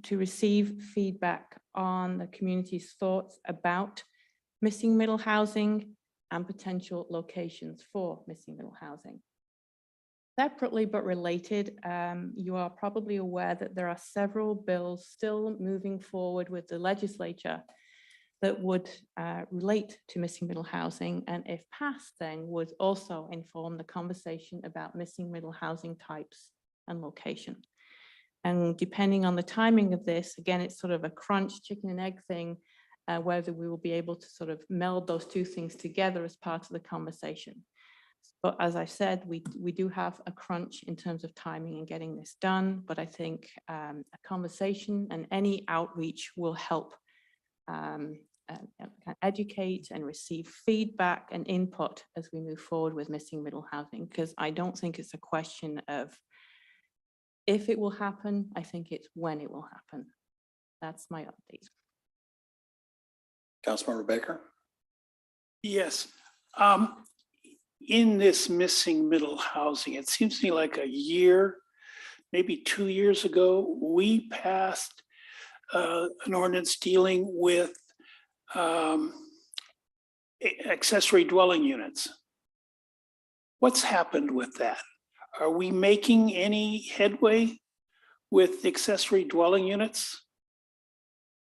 to receive feedback on the community's thoughts about missing middle housing and potential locations for missing middle housing. Separately but related, you are probably aware that there are several bills still moving forward with the legislature that would relate to missing middle housing, and if passed then would also inform the conversation about missing middle housing types and location. And depending on the timing of this, again, it's sort of a crunch chicken and egg thing, whether we will be able to sort of meld those two things together as part of the conversation. But as I said, we do have a crunch in terms of timing and getting this done, but I think a conversation and any outreach will help educate and receive feedback and input as we move forward with missing middle housing, because I don't think it's a question of if it will happen, I think it's when it will happen. That's my update. Councilmember Baker. Yes. In this missing middle housing, it seems to me like a year, maybe 2 years ago, we passed an ordinance dealing with accessory dwelling units. What's happened with that? Are we making any headway with accessory dwelling units?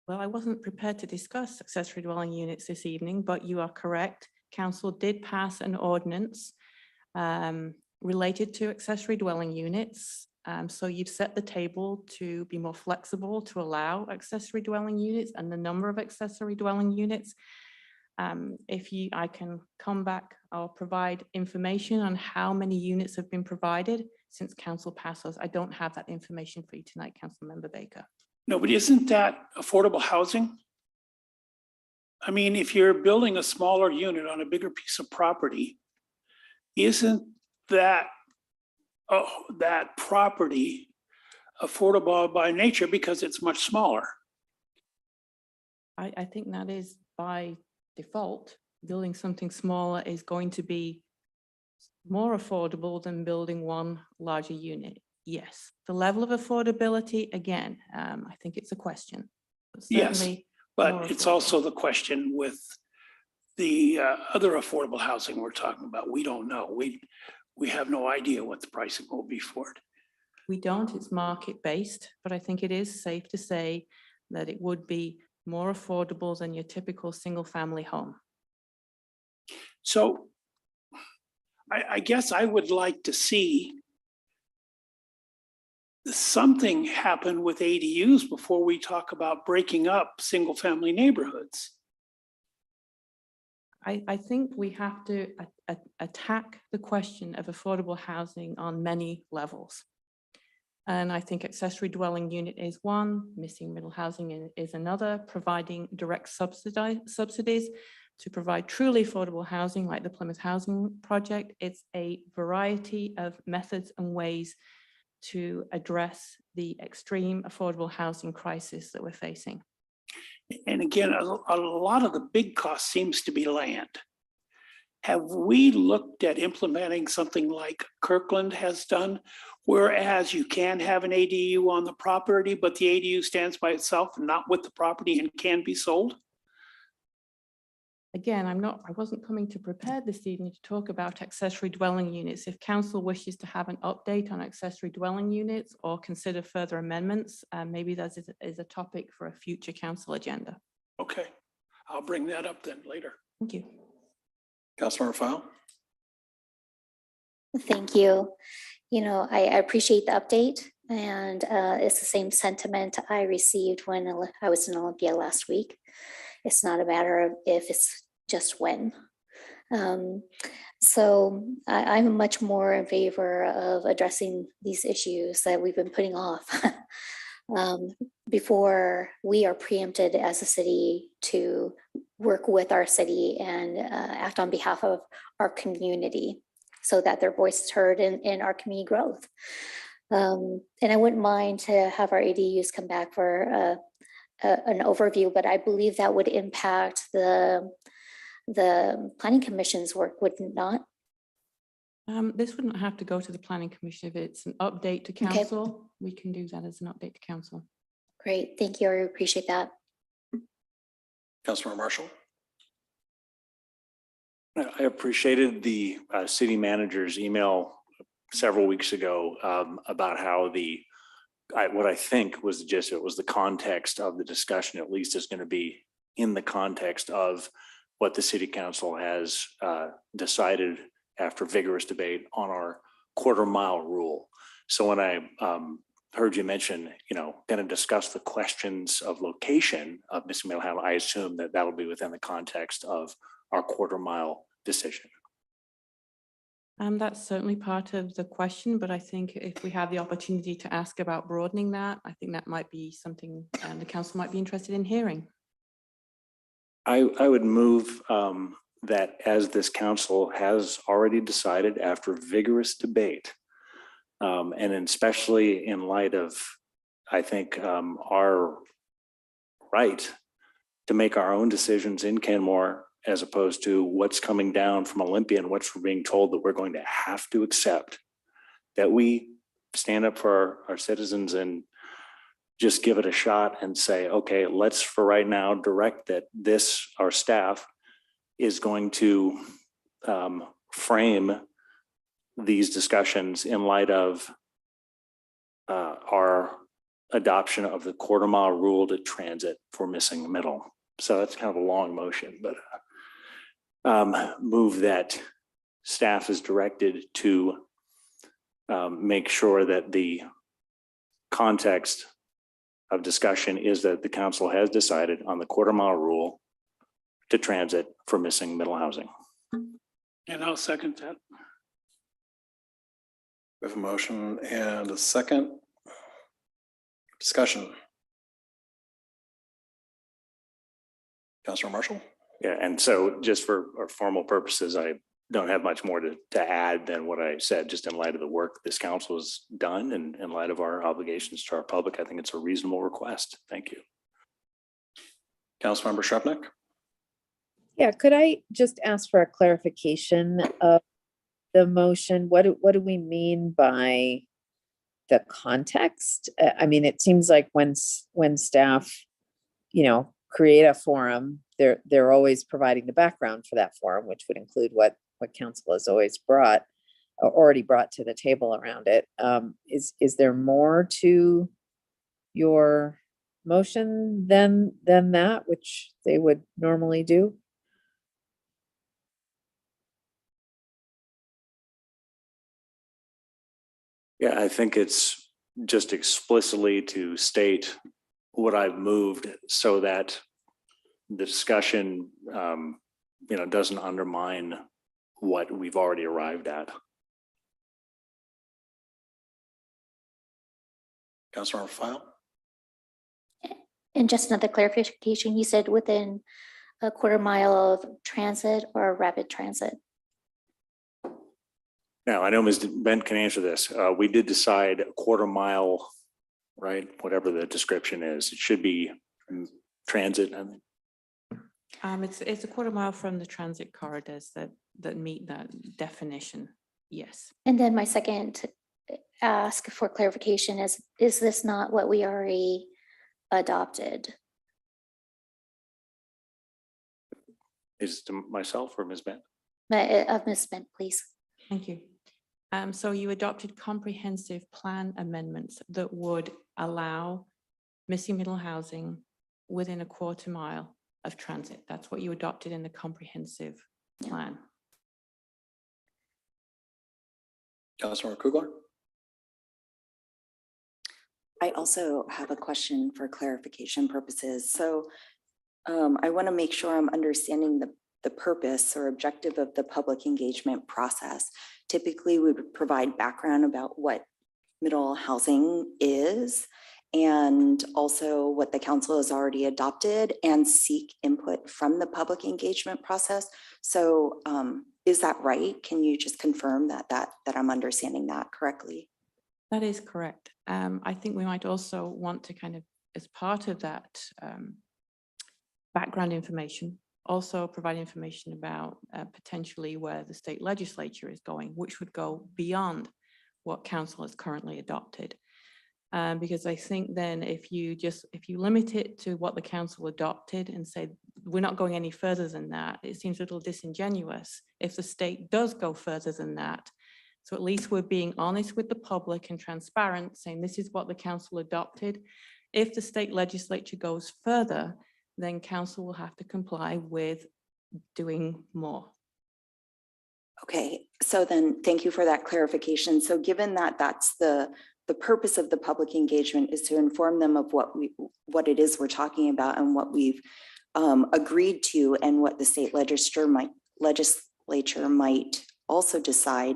Well, I wasn't prepared to discuss accessory dwelling units this evening, but you are correct. Council did pass an ordinance related to accessory dwelling units. So you've set the table to be more flexible to allow accessory dwelling units and the number of accessory dwelling units. I can come back, I'll provide information on how many units have been provided since council passed those. I don't have that information for you tonight, Councilmember Baker. No, but isn't that affordable housing? I mean, if you're building a smaller unit on a bigger piece of property, isn't that property affordable by nature because it's much smaller? I think that is by default. Building something smaller is going to be more affordable than building one larger unit. Yes, the level of affordability, again, I think it's a question. Yes, but it's also the question with the other affordable housing we're talking about. We don't know. We have no idea what the pricing will be for it. We don't, it's market-based, but I think it is safe to say that it would be more affordable than your typical single-family home. So I guess I would like to see something happen with ADUs before we talk about breaking up single-family neighborhoods. I think we have to attack the question of affordable housing on many levels. And I think accessory dwelling unit is one, missing middle housing is another, providing direct subsidies to provide truly affordable housing like the Plymouth Housing Project. It's a variety of methods and ways to address the extreme affordable housing crisis that we're facing. And again, a lot of the big cost seems to be land. Have we looked at implementing something like Kirkland has done, whereas you can have an ADU on the property, but the ADU stands by itself and not with the property and can be sold? Again, I wasn't coming to prepare this evening to talk about accessory dwelling units. If council wishes to have an update on accessory dwelling units or consider further amendments, maybe that is a topic for a future council agenda. Okay, I'll bring that up then later. Thank you. Councilmember File. Thank you. You know, I appreciate the update, and it's the same sentiment I received when I was in Olympia last week. It's not a matter of if, it's just when. So I'm much more in favor of addressing these issues that we've been putting off before we are preempted as a city to work with our city and act on behalf of our community so that their voice is heard in our community growth. And I wouldn't mind to have our ADUs come back for an overview, but I believe that would impact the Planning Commission's work, would it not? This wouldn't have to go to the Planning Commission. If it's an update to council, we can do that as an update to council. Great, thank you, I appreciate that. Councilmember Marshall. I appreciated the city manager's email several weeks ago about how what I think was just, it was the context of the discussion, at least is going to be in the context of what the city council has decided after vigorous debate on our quarter-mile rule. So when I heard you mention, going to discuss the questions of location of missing middle housing, I assume that will be within the context of our quarter-mile decision. That's certainly part of the question, but I think if we have the opportunity to ask about broadening that, I think that might be something the council might be interested in hearing. I would move that as this council has already decided after vigorous debate, and especially in light of, I think, our right to make our own decisions in Kenmore, as opposed to what's coming down from Olympia and what we're being told that we're going to have to accept, that we stand up for our citizens and just give it a shot and say, okay, let's for right now direct that our staff is going to frame these discussions in light of our adoption of the quarter-mile rule to transit for missing the middle. So that's kind of a long motion, but move that staff is directed to make sure that the context of discussion is that the council has decided on the quarter-mile rule to transit for missing middle housing. And I'll second that. We have a motion and a second. Discussion. Councilor Marshall. Yeah, and so just for our formal purposes, I don't have much more to add than what I said, just in light of the work this council has done and in light of our obligations to our public. I think it's a reasonable request. Thank you. Councilmember Shrupnick. Yeah, could I just ask for a clarification of the motion? What do we mean by the context? I mean, it seems like when staff, create a forum, they're always providing the background for that forum, which would include what council has always already brought to the table around it. Is there more to your motion than that, which they would normally do? Yeah, I think it's just explicitly to state what I've moved so that the discussion, doesn't undermine what we've already arrived at. Councilmember File. And just another clarification, you said within a quarter mile of transit or rapid transit? Now, I know Ms. Bent can answer this. We did decide a quarter mile, right? Whatever the description is, it should be transit. I mean, It's a quarter mile from the transit corridors that meet that definition. Yes. And then my second ask for clarification is this not what we already adopted? is it to myself or Ms. Bent? Of Ms. Bent, please. Thank you. So you adopted comprehensive plan amendments that would allow missing middle housing within a quarter mile of transit. That's what you adopted in the comprehensive plan. Councilmember Kugler. I also have a question for clarification purposes. So I want to make sure I'm understanding the purpose or objective of the public engagement process. Typically, we would provide background about what middle housing is and also what the council has already adopted and seek input from the public engagement process. So is that right? Can you just confirm that I'm understanding that correctly? That is correct. I think we might also want to kind of, as part of that background information, also provide information about potentially where the state legislature is going, which would go beyond what council has currently adopted. Because I think then if you limit it to what the council adopted and say, we're not going any further than that, it seems a little disingenuous if the state does go further than that. So at least we're being honest with the public and transparent, saying this is what the council adopted. If the state legislature goes further, then council will have to comply with doing more. Okay, so then thank you for that clarification. So given that that's the purpose of the public engagement is to inform them of what it is we're talking about and what we've agreed to and what the state legislature might also decide,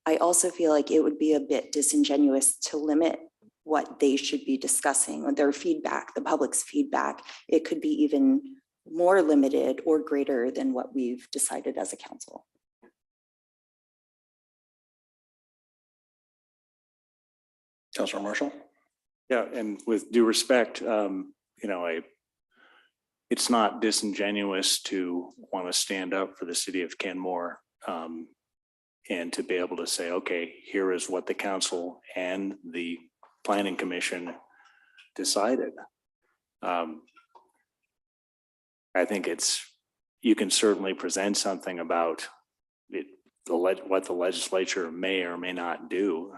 I also feel like it would be a bit disingenuous to limit what they should be discussing or their feedback, the public's feedback. It could be even more limited or greater than what we've decided as a council. Councilor Marshall. Yeah, and with due respect, it's not disingenuous to want to stand up for the city of Kenmore and to be able to say, okay, here is what the council and the planning commission decided. I think you can certainly present something about what the legislature may or may not do,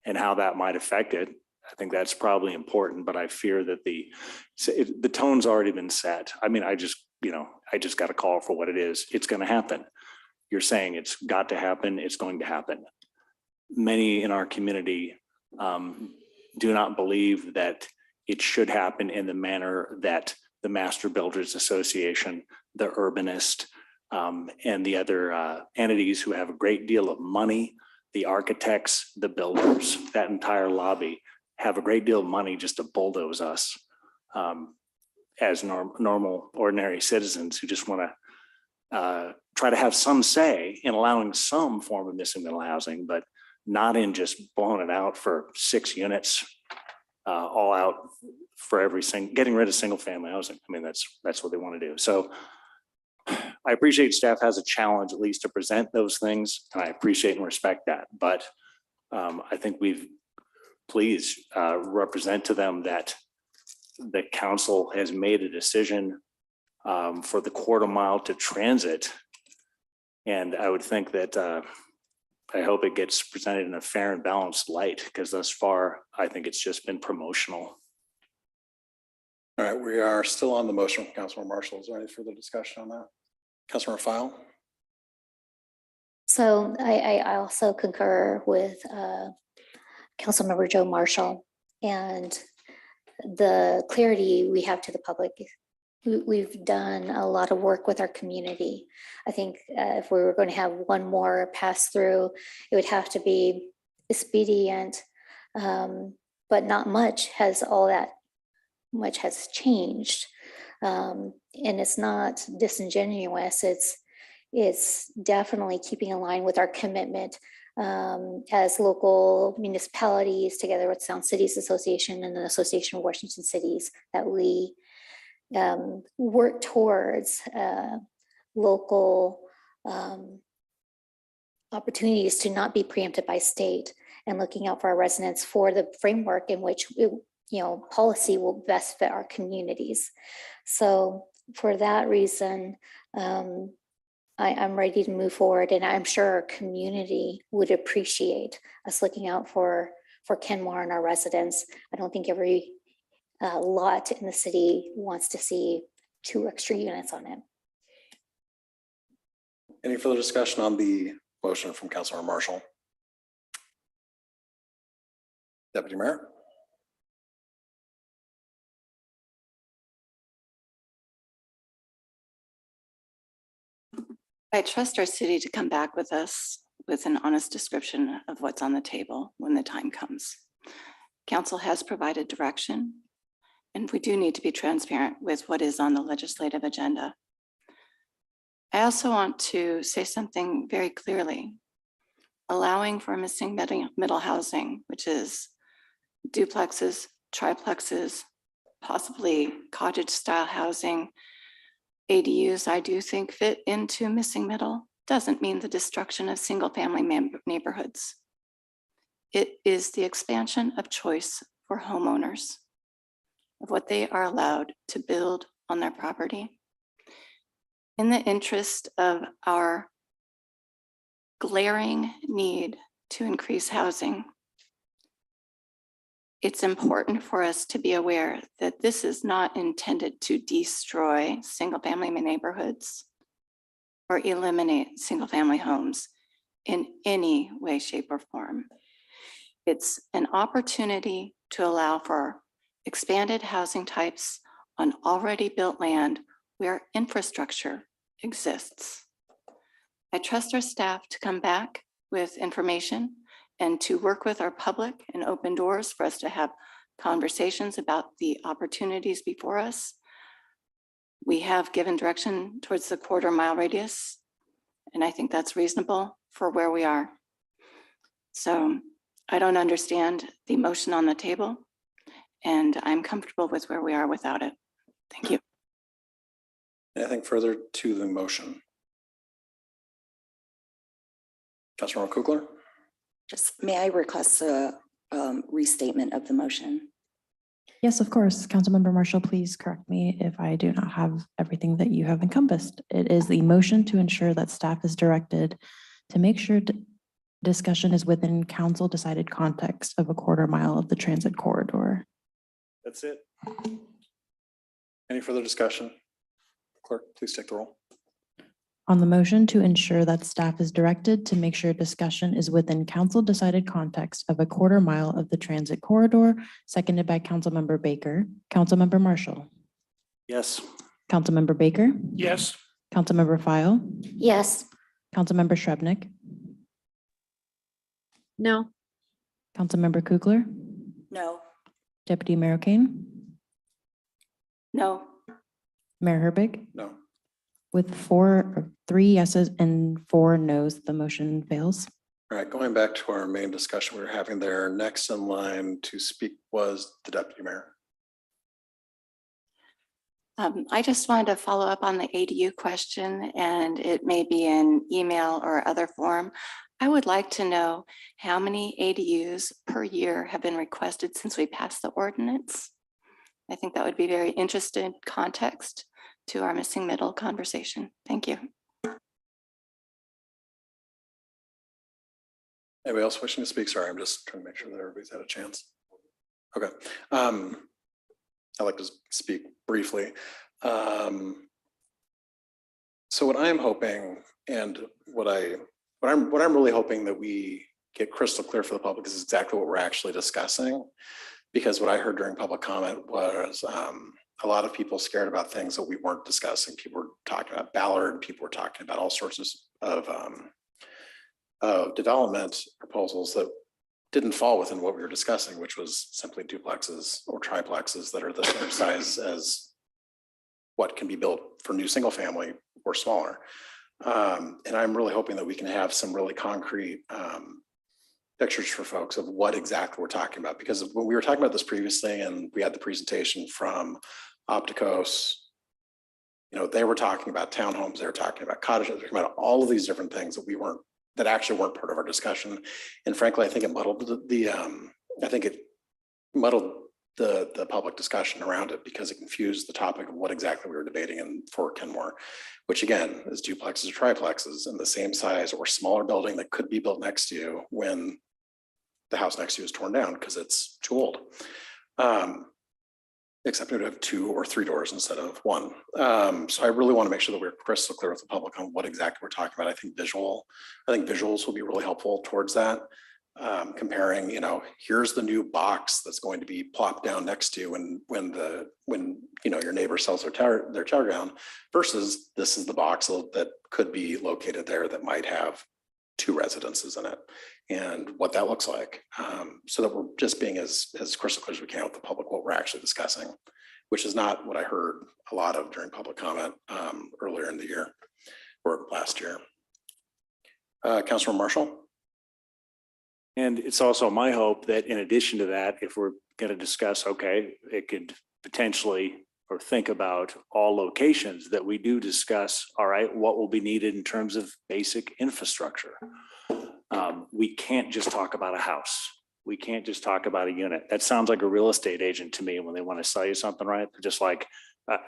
and how that might affect it. I think that's probably important, but I fear that the tone's already been set. I mean, I just got a call for what it is. It's going to happen. You're saying it's got to happen. It's going to happen. Many in our community do not believe that it should happen in the manner that the Master Builders Association, the Urbanist, and the other entities who have a great deal of money, the architects, the builders, that entire lobby have a great deal of money just to bulldoze us as normal, ordinary citizens who just want to try to have some say in allowing some form of missing middle housing, but not in just blowing it out for 6 units, all out for getting rid of single family housing. I mean, that's what they want to do. So I appreciate staff has a challenge at least to present those things, and I appreciate and respect that. But I think please represent to them that the council has made a decision for the quarter mile to transit. And I would think that I hope it gets presented in a fair and balanced light, because thus far, I think it's just been promotional. All right, we are still on the motion from Councilor Marshall. Is there any further discussion on that? Councilor File. So I also concur with Councilmember Joe Marshall and the clarity we have to the public. We've done a lot of work with our community. I think if we were going to have one more pass through, it would have to be expedient, but not much has much has changed. And it's not disingenuous. It's definitely keeping in line with our commitment as local municipalities, together with Sound Cities Association and the Association of Washington Cities, that we work towards local opportunities to not be preempted by state, and looking out for our residents for the framework in which policy will best fit our communities. So for that reason, I'm ready to move forward, and I'm sure our community would appreciate us looking out for Kenmore and our residents. I don't think every lot in the city wants to see 2 extra units on it. Any further discussion on the motion from Councilor Marshall? Deputy Mayor? I trust our city to come back with us with an honest description of what's on the table when the time comes. Council has provided direction, and we do need to be transparent with what is on the legislative agenda. I also want to say something very clearly. Allowing for missing middle housing, which is duplexes, triplexes, possibly cottage style housing, ADUs, I do think fit into missing middle, doesn't mean the destruction of single family neighborhoods. It is the expansion of choice for homeowners of what they are allowed to build on their property. In the interest of our glaring need to increase housing, it's important for us to be aware that this is not intended to destroy single-family neighborhoods or eliminate single-family homes in any way, shape, or form. It's an opportunity to allow for expanded housing types on already built land where infrastructure exists. I trust our staff to come back with information and to work with our public and open doors for us to have conversations about the opportunities before us. We have given direction towards the 1/4 mile radius, and I think that's reasonable for where we are. So I don't understand the motion on the table, and I'm comfortable with where we are without it. Thank you. Anything further to the motion? Councilor Kugler? Just may I request a restatement of the motion? Yes, of course. Councilmember Marshall, please correct me if I do not have everything that you have encompassed. It is the motion to ensure that staff is directed to make sure discussion is within council decided context of a 1/4 mile of the transit corridor. That's it. Any further discussion? Clerk, please take the roll. On the motion to ensure that staff is directed to make sure discussion is within council decided context of a 1/4 mile of the transit corridor, seconded by Councilmember Baker. Councilmember Marshall. Yes. Councilmember Baker. Yes. Councilmember File. Yes. Councilmember Shrubnik. No. Councilmember Kugler. No. Deputy Mayor Kane. No. Mayor Herbig. No. With 3 yeses and 4 nos, the motion fails. All right, going back to our main discussion we were having there, next in line to speak was the deputy mayor. I just wanted to follow up on the ADU question, and it may be in email or other form. I would like to know how many ADUs per year have been requested since we passed the ordinance. I think that would be very interesting context to our missing middle conversation. Thank you. Anybody else wishing to speak? Sorry, I'm just trying to make sure that everybody's had a chance. Okay. I'd like to speak briefly. So what I am hoping, and what I'm really hoping that we get crystal clear for the public is exactly what we're actually discussing. Because what I heard during public comment was a lot of people scared about things that we weren't discussing. People were talking about Ballard, people were talking about all sorts of development proposals that didn't fall within what we were discussing, which was simply duplexes or triplexes that are the same size as what can be built for new single family or smaller. And I'm really hoping that we can have some really concrete pictures for folks of what exactly we're talking about. Because when we were talking about this previously and we had the presentation from Opticos, you know, they were talking about townhomes, they were talking about cottages, they were talking about all of these different things that actually weren't part of our discussion. And frankly, I think it muddled the public discussion around it because it confused the topic of what exactly we were debating in Fort Kenmore, which again is duplexes or triplexes in the same size or smaller building that could be built next to you when the house next to you is torn down because it's too old. Except it would have 2 or 3 doors instead of 1. So I really want to make sure that we're crystal clear with the public on what exactly we're talking about. I think visuals will be really helpful towards that. Comparing, you know, here's the new box that's going to be plopped down next to you when you know your neighbor sells their tear down versus this is the box that could be located there that might have 2 residences in it and what that looks like, so that we're just being as crystal clear as we can with the public what we're actually discussing, which is not what I heard a lot of during public comment earlier in the year or last year. Councilor Marshall. And it's also my hope that in addition to that, if we're going to discuss, okay, it could potentially or think about all locations that we do discuss, all right, what will be needed in terms of basic infrastructure. We can't just talk about a house. We can't just talk about a unit. That sounds like a real estate agent to me when they want to sell you something, right? They're just like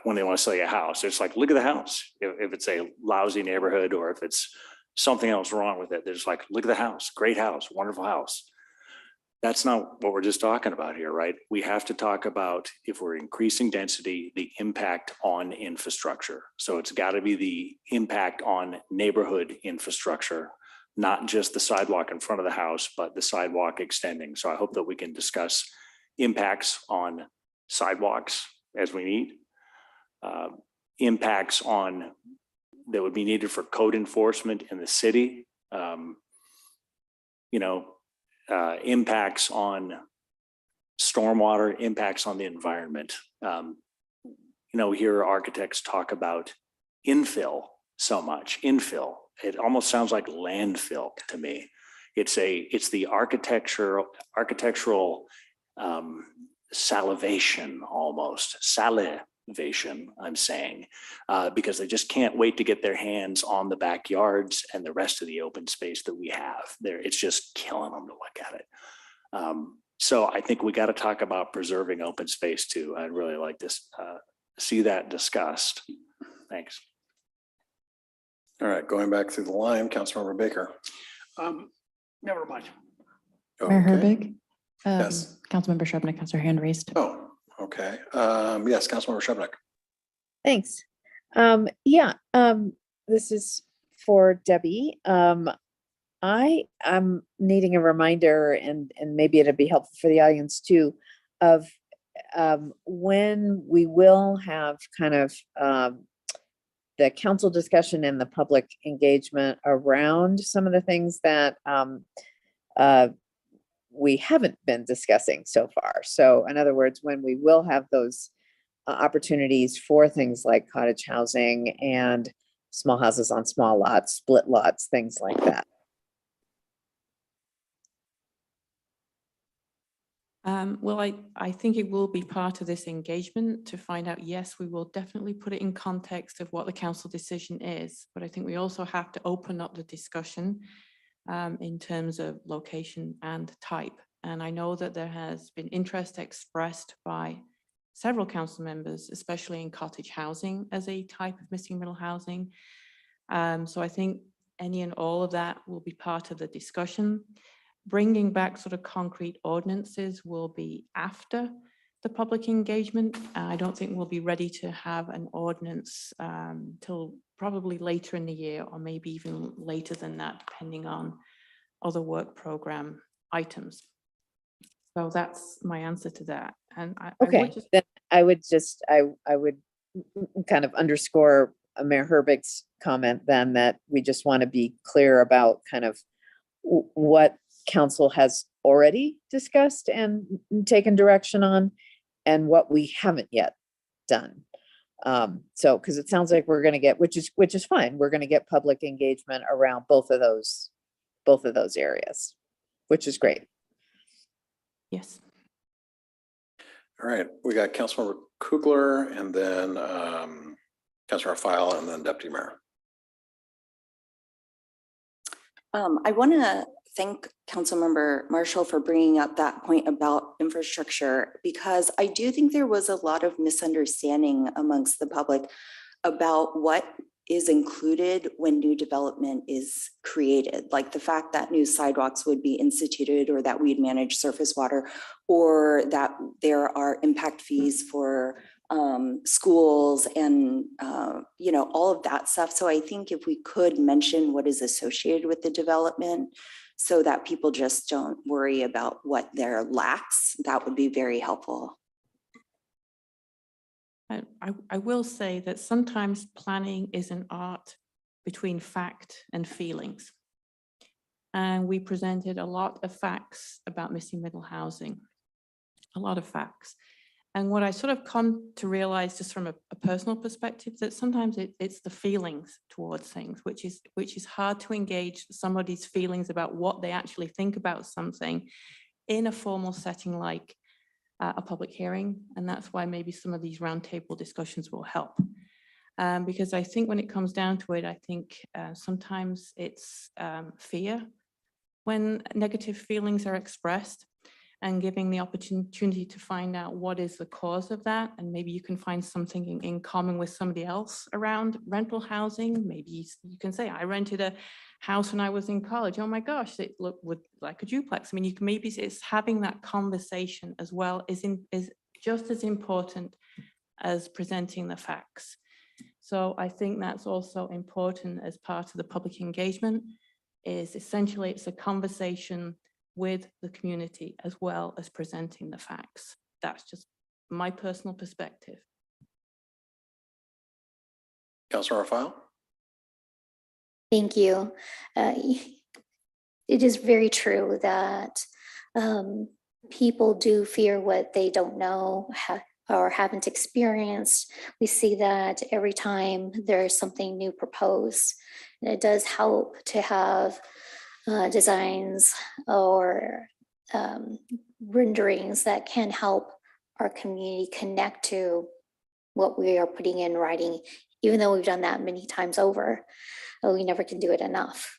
when they want to sell you a house, it's like, look at the house. If it's a lousy neighborhood or if it's something else wrong with it, they're just like, look at the house, great house, wonderful house. That's not what we're just talking about here, right? We have to talk about, if we're increasing density, the impact on infrastructure. So it's got to be the impact on neighborhood infrastructure, not just the sidewalk in front of the house, but the sidewalk extending. So I hope that we can discuss impacts on sidewalks as we need, impacts on that would be needed for code enforcement in the city, impacts on stormwater, impacts on the environment. We hear architects talk about infill so much. Infill, it almost sounds like landfill to me. It's the architectural salivation, almost salivation, I'm saying, because they just can't wait to get their hands on the backyards and the rest of the open space that we have there. It's just killing them to look at it. So I think we got to talk about preserving open space too. I'd really like to see that discussed. Thanks. All right, going back through the line, Councilmember Baker. Never mind. Mayor Herbig. Yes. Councilmember Shrubnik has her hand raised. Oh, okay. Yes, Councilmember Shrubnik. Thanks. This is for Debbie. I am needing a reminder, and maybe it'd be helpful for the audience too, of when we will have kind of the council discussion and the public engagement around some of the things that we haven't been discussing so far. So in other words, when we will have those opportunities for things like cottage housing and small houses on small lots, split lots, things like that. Well, I think it will be part of this engagement to find out, yes, we will definitely put it in context of what the council decision is, but I think we also have to open up the discussion in terms of location and type. And I know that there has been interest expressed by several council members, especially in cottage housing as a type of missing middle housing. So I think any and all of that will be part of the discussion. Bringing back sort of concrete ordinances will be after the public engagement. I don't think we'll be ready to have an ordinance till probably later in the year, or maybe even later than that, depending on other work program items. So that's my answer to that. And then I would kind of underscore Mayor Herbig's comment then, that we just want to be clear about kind of what council has already discussed and taken direction on, and what we haven't yet done. So, because it sounds like we're going to get, which is fine, we're going to get public engagement around both of those areas, which is great. Yes. All right, we got Councilmember Kugler and then Councilmember File and then Deputy Mayor. I want to thank Councilmember Marshall for bringing up that point about infrastructure, because I do think there was a lot of misunderstanding amongst the public about what is included when new development is created, like the fact that new sidewalks would be instituted, or that we'd manage surface water, or that there are impact fees for schools and all of that stuff. So I think if we could mention what is associated with the development, so that people just don't worry about what there lacks, that would be very helpful. I will say that sometimes planning is an art between fact and feelings. And we presented a lot of facts about missing middle housing, a lot of facts. And what I sort of come to realize just from a personal perspective, that sometimes it's the feelings towards things, which is hard to engage somebody's feelings about what they actually think about something in a formal setting like a public hearing. And that's why maybe some of these roundtable discussions will help. Because I think when it comes down to it, I think sometimes it's fear when negative feelings are expressed, and giving the opportunity to find out what is the cause of that. And maybe you can find something in common with somebody else around rental housing. Maybe you can say, I rented a house when I was in college. Oh my gosh, it looked like a duplex. I mean, you can maybe it's having that conversation as well is just as important as presenting the facts. So I think that's also important as part of the public engagement, is essentially it's a conversation with the community as well as presenting the facts. That's just my personal perspective. Councilor File. Thank you. It is very true that people do fear what they don't know or haven't experienced. We see that every time there's something new proposed. And it does help to have designs or renderings that can help our community connect to what we are putting in writing, even though we've done that many times over. We never can do it enough.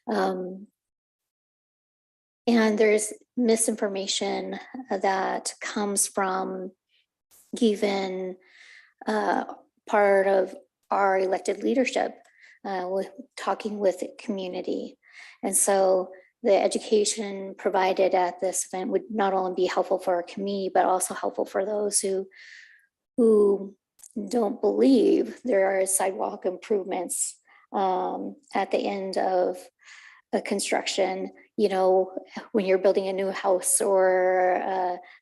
And there's misinformation that comes from even part of our elected leadership, with talking with the community. And so the education provided at this event would not only be helpful for our community, but also helpful for those who don't believe there are sidewalk improvements at the end of a construction. You know, when you're building a new house or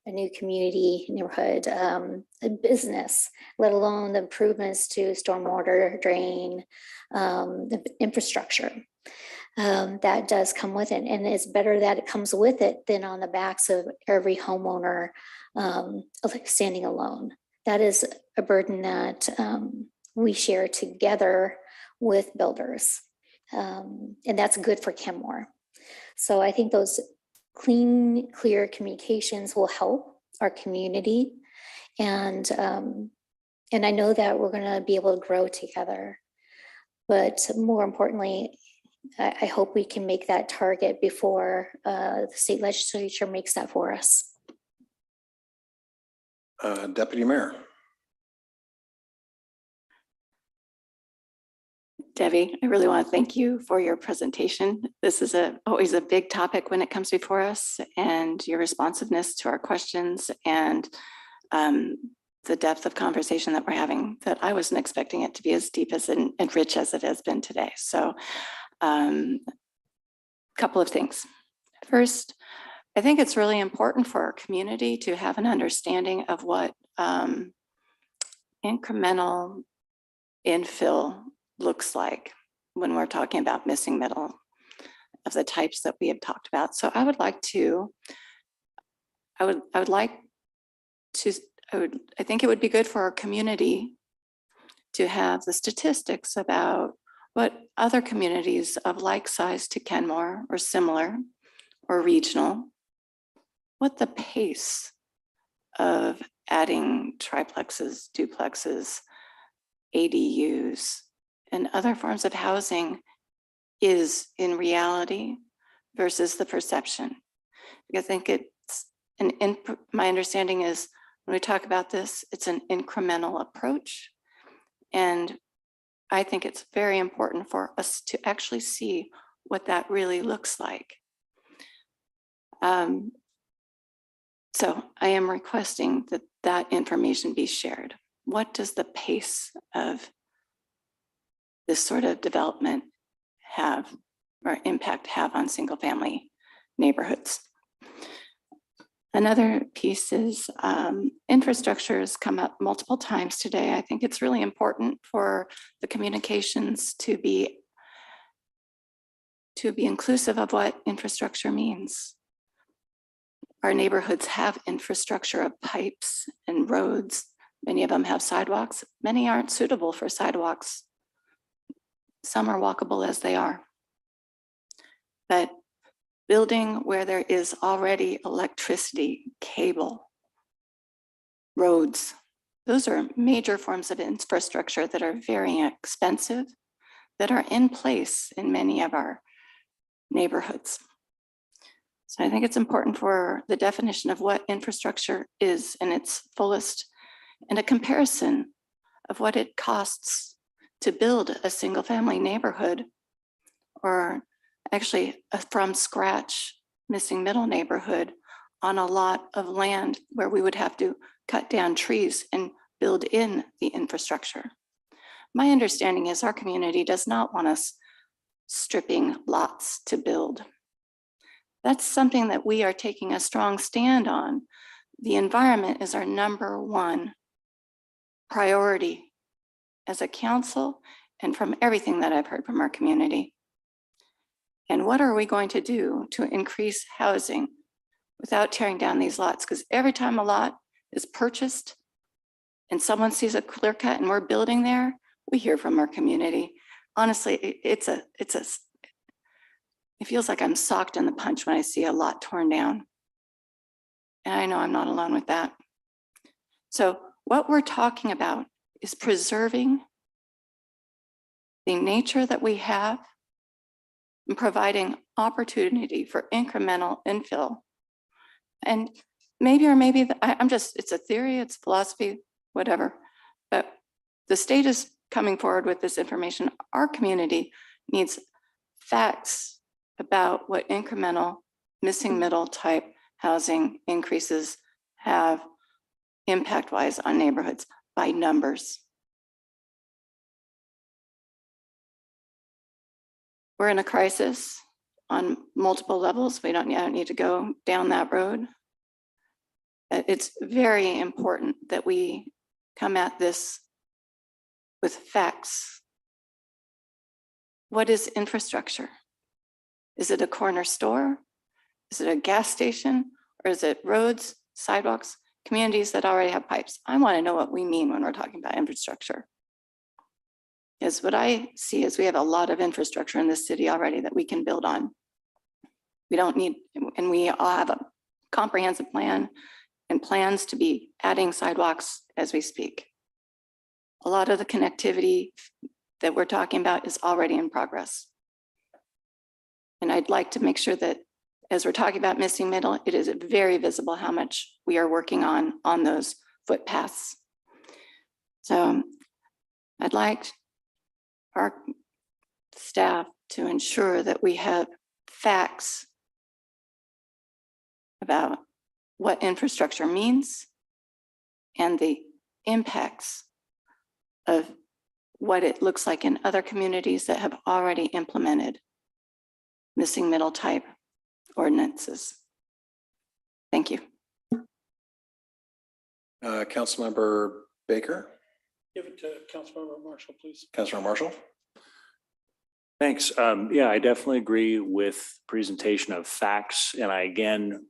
a new community neighborhood, a business, let alone the improvements to stormwater drain, the infrastructure. That does come with it, and it's better that it comes with it than on the backs of every homeowner standing alone. That is a burden that we share together with builders, and that's good for Kenmore. So I think those clean, clear communications will help our community, and I know that we're going to be able to grow together. But more importantly, I hope we can make that target before the state legislature makes that for us. Deputy Mayor. Debbie, I really want to thank you for your presentation. This is always a big topic when it comes before us, and your responsiveness to our questions and the depth of conversation that we're having, that I wasn't expecting it to be as deep and rich as it has been today. So couple of things. First, I think it's really important for our community to have an understanding of what incremental infill looks like when we're talking about missing middle. of the types that we have talked about. So I would like to, I think it would be good for our community to have the statistics about what other communities of like size to Kenmore or similar or regional, what the pace of adding triplexes, duplexes, ADUs, and other forms of housing is in reality versus the perception. Because I think it's my understanding is when we talk about this, it's an incremental approach. And I think it's very important for us to actually see what that really looks like. So I am requesting that that information be shared. What does the pace of this sort of development have or impact have on single family neighborhoods? Another piece is infrastructure has come up multiple times today. I think it's really important for the communications to be inclusive of what infrastructure means. Our neighborhoods have infrastructure of pipes and roads. Many of them have sidewalks. Many aren't suitable for sidewalks. Some are walkable as they are. But building where there is already electricity, cable, roads, those are major forms of infrastructure that are very expensive, that are in place in many of our neighborhoods. So I think it's important for the definition of what infrastructure is in its fullest and a comparison of what it costs to build a single family neighborhood or actually a from scratch missing middle neighborhood on a lot of land where we would have to cut down trees and build in the infrastructure. My understanding is our community does not want us stripping lots to build. That's something that we are taking a strong stand on. The environment is our #1 priority as a council and from everything that I've heard from our community. And what are we going to do to increase housing without tearing down these lots? Because every time a lot is purchased and someone sees a clear cut and we're building there, we hear from our community. Honestly, it feels like I'm socked in the punch when I see a lot torn down. And I know I'm not alone with that. So what we're talking about is preserving the nature that we have and providing opportunity for incremental infill. And maybe, it's a theory, it's philosophy, whatever, but the state is coming forward with this information. Our community needs facts about what incremental missing middle type housing increases have impact-wise on neighborhoods by numbers. We're in a crisis on multiple levels. We don't need to go down that road. It's very important that we come at this with facts. What is infrastructure? Is it a corner store? Is it a gas station? Or is it roads, sidewalks, communities that already have pipes? I want to know what we mean when we're talking about infrastructure. Because what I see is we have a lot of infrastructure in this city already that we can build on. We don't need, and we all have a comprehensive plan and plans to be adding sidewalks as we speak. A lot of the connectivity that we're talking about is already in progress. And I'd like to make sure that as we're talking about missing middle, it is very visible how much we are working on those footpaths. So I'd like our staff to ensure that we have facts about what infrastructure means and the impacts of what it looks like in other communities that have already implemented missing middle type ordinances. Thank you. Councilmember Baker. Give it to Councilmember Marshall, please. Councilmember Marshall. Thanks. Yeah, I definitely agree with presentation of facts. And I, again,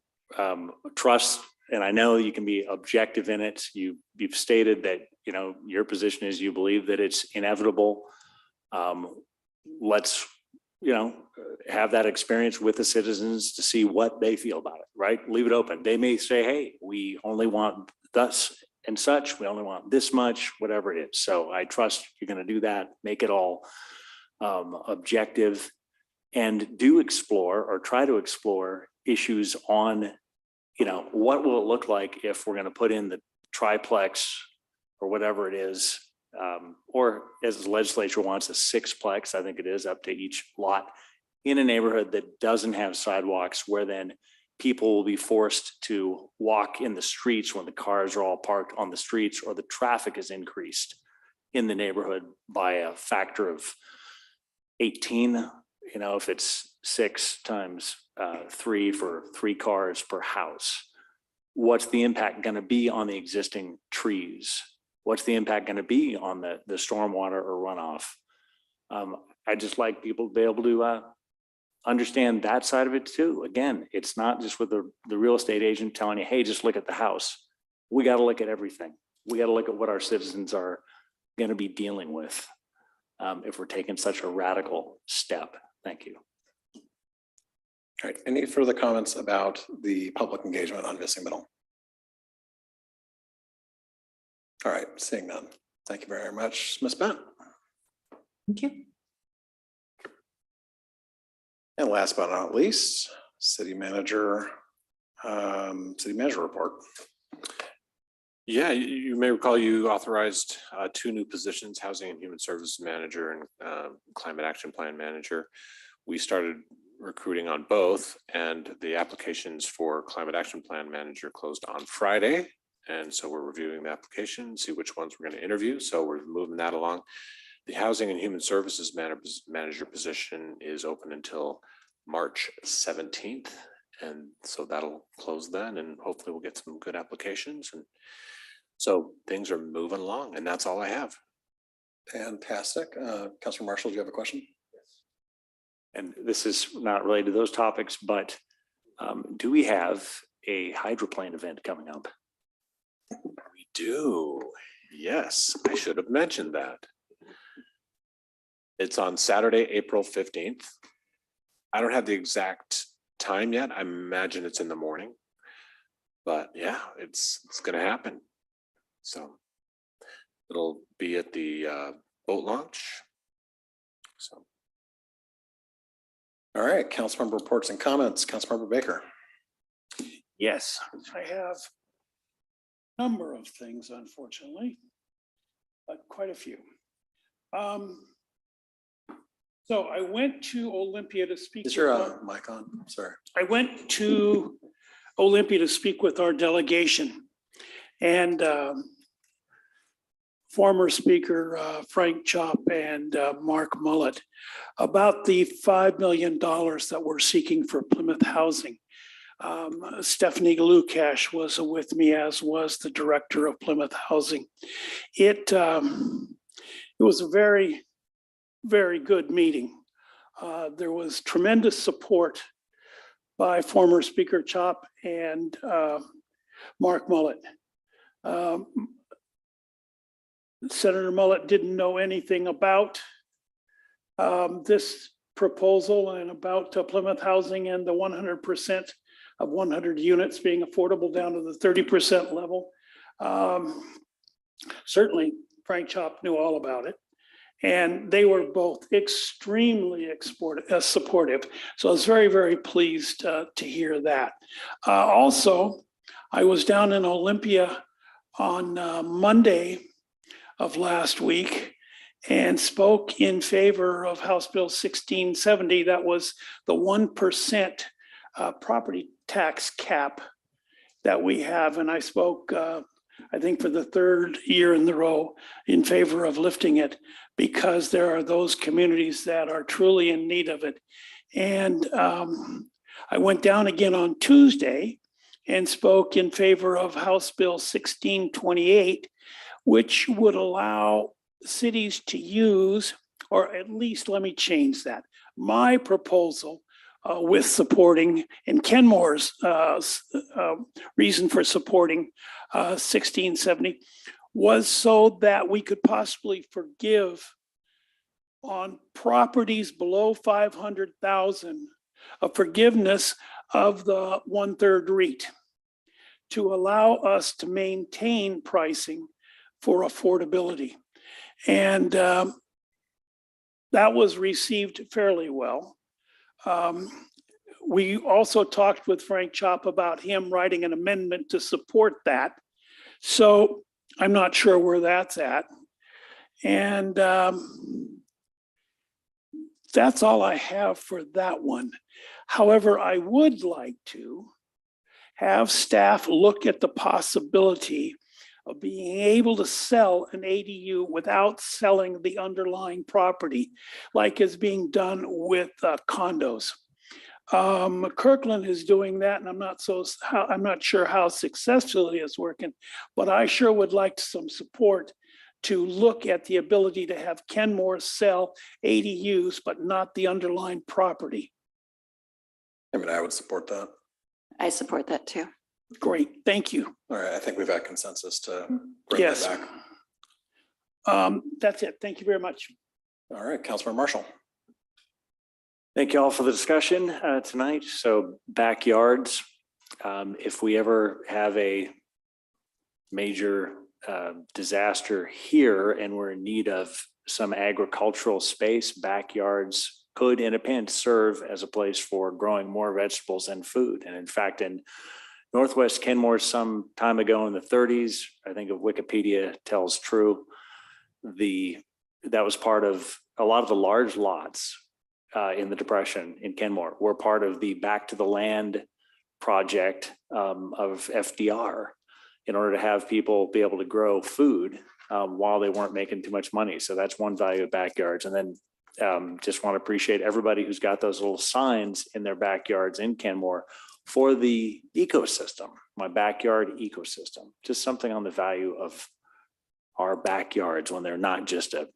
trust, and I know you can be objective in it. You've stated that, you know, your position is you believe that it's inevitable. Let's, you know, have that experience with the citizens to see what they feel about it, right? Leave it open. They may say, hey, we only want thus and such. We only want this much, whatever it is. So I trust you're going to do that, make it all objective, and do explore or try to explore issues on, you know, what will it look like if we're going to put in the triplex or whatever it is, or as the legislature wants, a sixplex, I think it is, up to each lot in a neighborhood that doesn't have sidewalks, where then people will be forced to walk in the streets when the cars are all parked on the streets, or the traffic is increased in the neighborhood by a factor of 18, you know, if it's 6 times 3 for 3 cars per house. What's the impact going to be on the existing trees? What's the impact going to be on the stormwater or runoff? I just like people to be able to understand that side of it too. Again, it's not just with the real estate agent telling you, hey, just look at the house. We got to look at everything. We got to look at what our citizens are going to be dealing with if we're taking such a radical step. Thank you. All right, any further comments about the public engagement on missing middle? All right, seeing none. Thank you very much, Ms. Bent. Thank you. And last but not least, city manager report. Yeah, you may recall you authorized 2 new positions, Housing and Human Services Manager and Climate Action Plan Manager. We started recruiting on both, and the applications for Climate Action Plan Manager closed on Friday. And so we're reviewing the application, see which ones we're going to interview. So we're moving that along. The Housing and Human Services Manager position is open until March 17th. And so that'll close then, and hopefully we'll get some good applications. And so things are moving along, and that's all I have. Fantastic. Councilor Marshall, do you have a question? And this is not related to those topics, but do we have a hydroplane event coming up? We do. Yes, I should have mentioned that. It's on Saturday, April 15th. I don't have the exact time yet. I imagine it's in the morning, but yeah, it's going to happen. So it'll be at the boat launch. So. All right, council member reports and comments. Councilmember Baker. Yes, I have a number of things, unfortunately, but quite a few. So I went to Olympia to speak. Is your mic on? Sorry. I went to Olympia to speak with our delegation, and former speaker Frank Chop and Mark Mullet about the $5 million that we're seeking for Plymouth Housing. Stephanie Lukash was with me, as was the director of Plymouth Housing. It was a very, very good meeting. There was tremendous support by former Speaker Chop and Mark Mullet. Senator Mullet didn't know anything about this proposal and about Plymouth Housing and the 100% of 100 units being affordable down to the 30% level. Certainly, Frank Chop knew all about it. And they were both extremely supportive. So I was very, very pleased to hear that. Also, I was down in Olympia on Monday of last week and spoke in favor of House Bill 1670. That was the 1% property tax cap that we have. And I spoke, I think for the 3rd year in the row, in favor of lifting it, because there are those communities that are truly in need of it. And I went down again on Tuesday and spoke in favor of House Bill 1628, which would allow cities to use or at least let me change that. My proposal with supporting, and Kenmore's reason for supporting 1670 was so that we could possibly forgive on properties below 500,000 a forgiveness of the 1/3 REIT to allow us to maintain pricing for affordability. And that was received fairly well. We also talked with Frank Chop about him writing an amendment to support that. So I'm not sure where that's at. And that's all I have for that one. However, I would like to have staff look at the possibility of being able to sell an ADU without selling the underlying property, like is being done with condos. Kirkland is doing that, and I'm not sure how successfully it's working, but I sure would like some support to look at the ability to have Kenmore sell ADUs, but not the underlying property. I mean, I would support that. I support that too. Great, thank you. All right, I think we've had consensus to bring Yes. that back. That's it. Thank you very much. All right, Councilmember Marshall. Thank you all for the discussion tonight. So backyards, if we ever have a major disaster here and we're in need of some agricultural space, backyards could in a pinch serve as a place for growing more vegetables and food. And in fact, in Northwest Kenmore some time ago in the 30s, I think if Wikipedia tells true, that was part of a lot of the large lots in the Depression in Kenmore were part of the Back to the Land project of FDR in order to have people be able to grow food while they weren't making too much money. So that's one value of backyards. And then just want to appreciate everybody who's got those little signs in their backyards in Kenmore for the ecosystem, my backyard ecosystem, just something on the value of our backyards when they're not just a,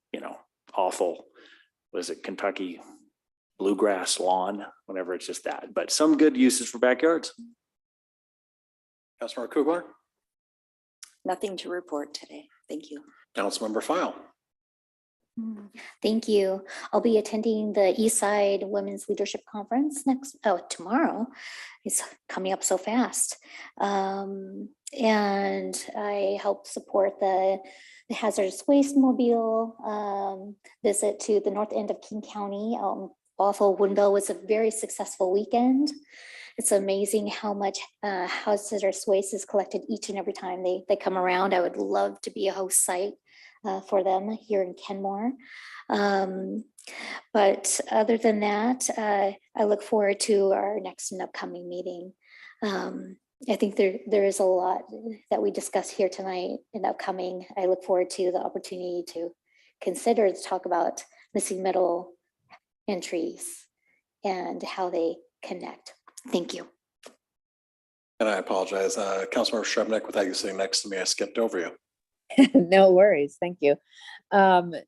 awful, was it Kentucky bluegrass lawn, whenever it's just that, but some good uses for backyards. Councilmember Kugler. Nothing to report today. Thank you. Councilmember File. Thank you. I'll be attending the Eastside Women's Leadership Conference tomorrow. It's coming up so fast. And I help support the hazardous waste mobile visit to the north end of King County. Bothell Woodinville was a very successful weekend. It's amazing how much hazardous waste is collected each and every time they come around. I would love to be a host site for them here in Kenmore. But other than that, I look forward to our next and upcoming meeting. I think there is a lot that we discuss here tonight and upcoming. I look forward to the opportunity to consider to talk about missing middle entries and how they connect. Thank you. And I apologize, Councilmember Shrubnik, without you sitting next to me, I skipped over you. No worries. Thank you.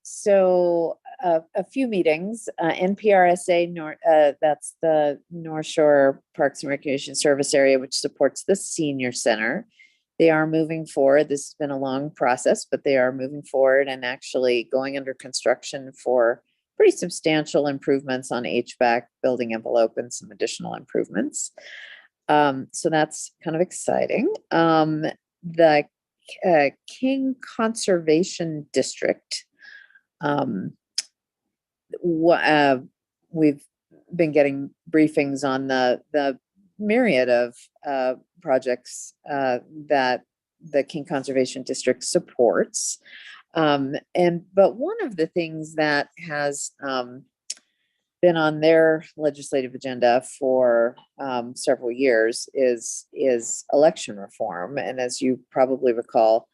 So a few meetings, NPRSA, that's the North Shore Parks and Recreation Service Area, which supports the senior center. They are moving forward. This has been a long process, but they are moving forward and actually going under construction for pretty substantial improvements on HVAC, building envelope, and some additional improvements. So that's kind of exciting. The King Conservation District. We've been getting briefings on the myriad of projects that the King Conservation District supports. But one of the things that has been on their legislative agenda for several years is election reform. And as you probably recall,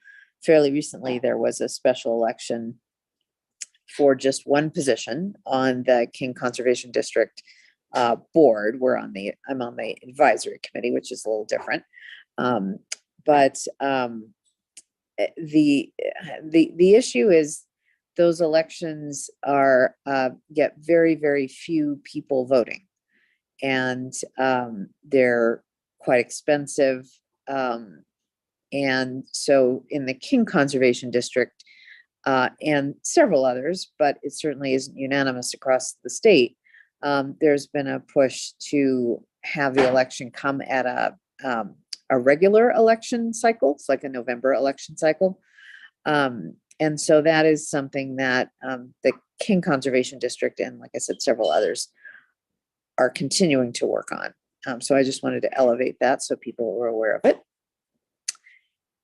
fairly recently, there was a special election for just one position on the King Conservation District board. I'm on the advisory committee, which is a little different. But the issue is those elections are, get very, very few people voting. And they're quite expensive. And so in the King Conservation District, and several others, but it certainly isn't unanimous across the state, there's been a push to have the election come at a regular election cycle. It's like a November election cycle. And so that is something that the King Conservation District and, like I said, several others are continuing to work on. So I just wanted to elevate that so people were aware of it.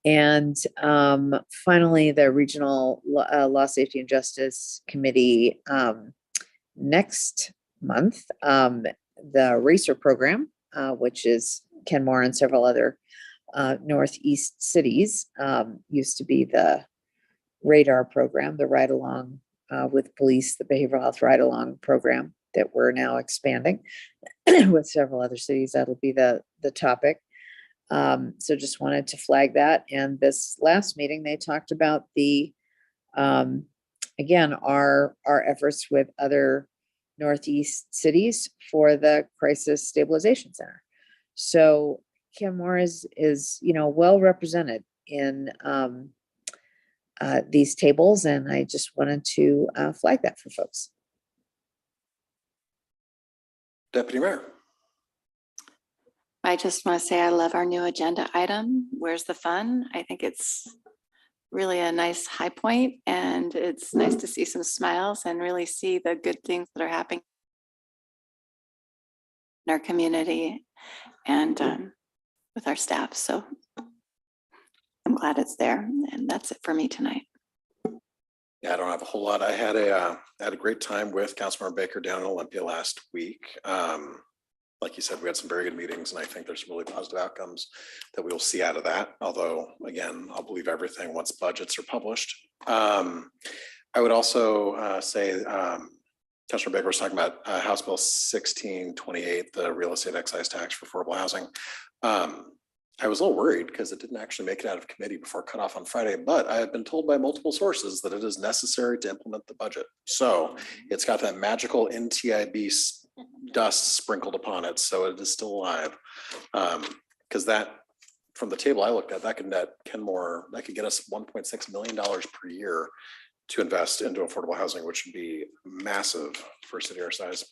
And finally, the Regional Law, Safety and Justice Committee next month, the RACER program, which is Kenmore and several other Northeast cities, used to be the radar program, the ride along with police, the behavioral health ride along program that we're now expanding with several other cities. That'll be the topic. So just wanted to flag that. And this last meeting, they talked about the, again, our efforts with other Northeast cities for the Crisis Stabilization Center. So Kenmore is, well represented in these tables, and I just wanted to flag that for folks. Deputy Mayor. I just want to say I love our new agenda item. Where's the fun? I think it's really a nice high point, and it's nice to see some smiles and really see the good things that are happening in our community and with our staff. So I'm glad it's there, and that's it for me tonight. Yeah, I don't have a whole lot. I had a great time with Councilmember Baker down in Olympia last week. Like you said, we had some very good meetings, and I think there's some really positive outcomes that we will see out of that. Although, again, I'll believe everything once budgets are published. I would also say, Councilor Baker was talking about House Bill 1628, the real estate excise tax for affordable housing. I was a little worried because it didn't actually make it out of committee before cutoff on Friday, but I have been told by multiple sources that it is necessary to implement the budget. So it's got that magical NTIB dust sprinkled upon it, so it is still alive. Because that, from the table I looked at, that could net Kenmore, that could get us $1.6 million per year to invest into affordable housing, which would be massive for a city our size.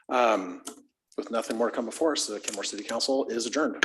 With nothing more to come before us, the Kenmore City Council is adjourned.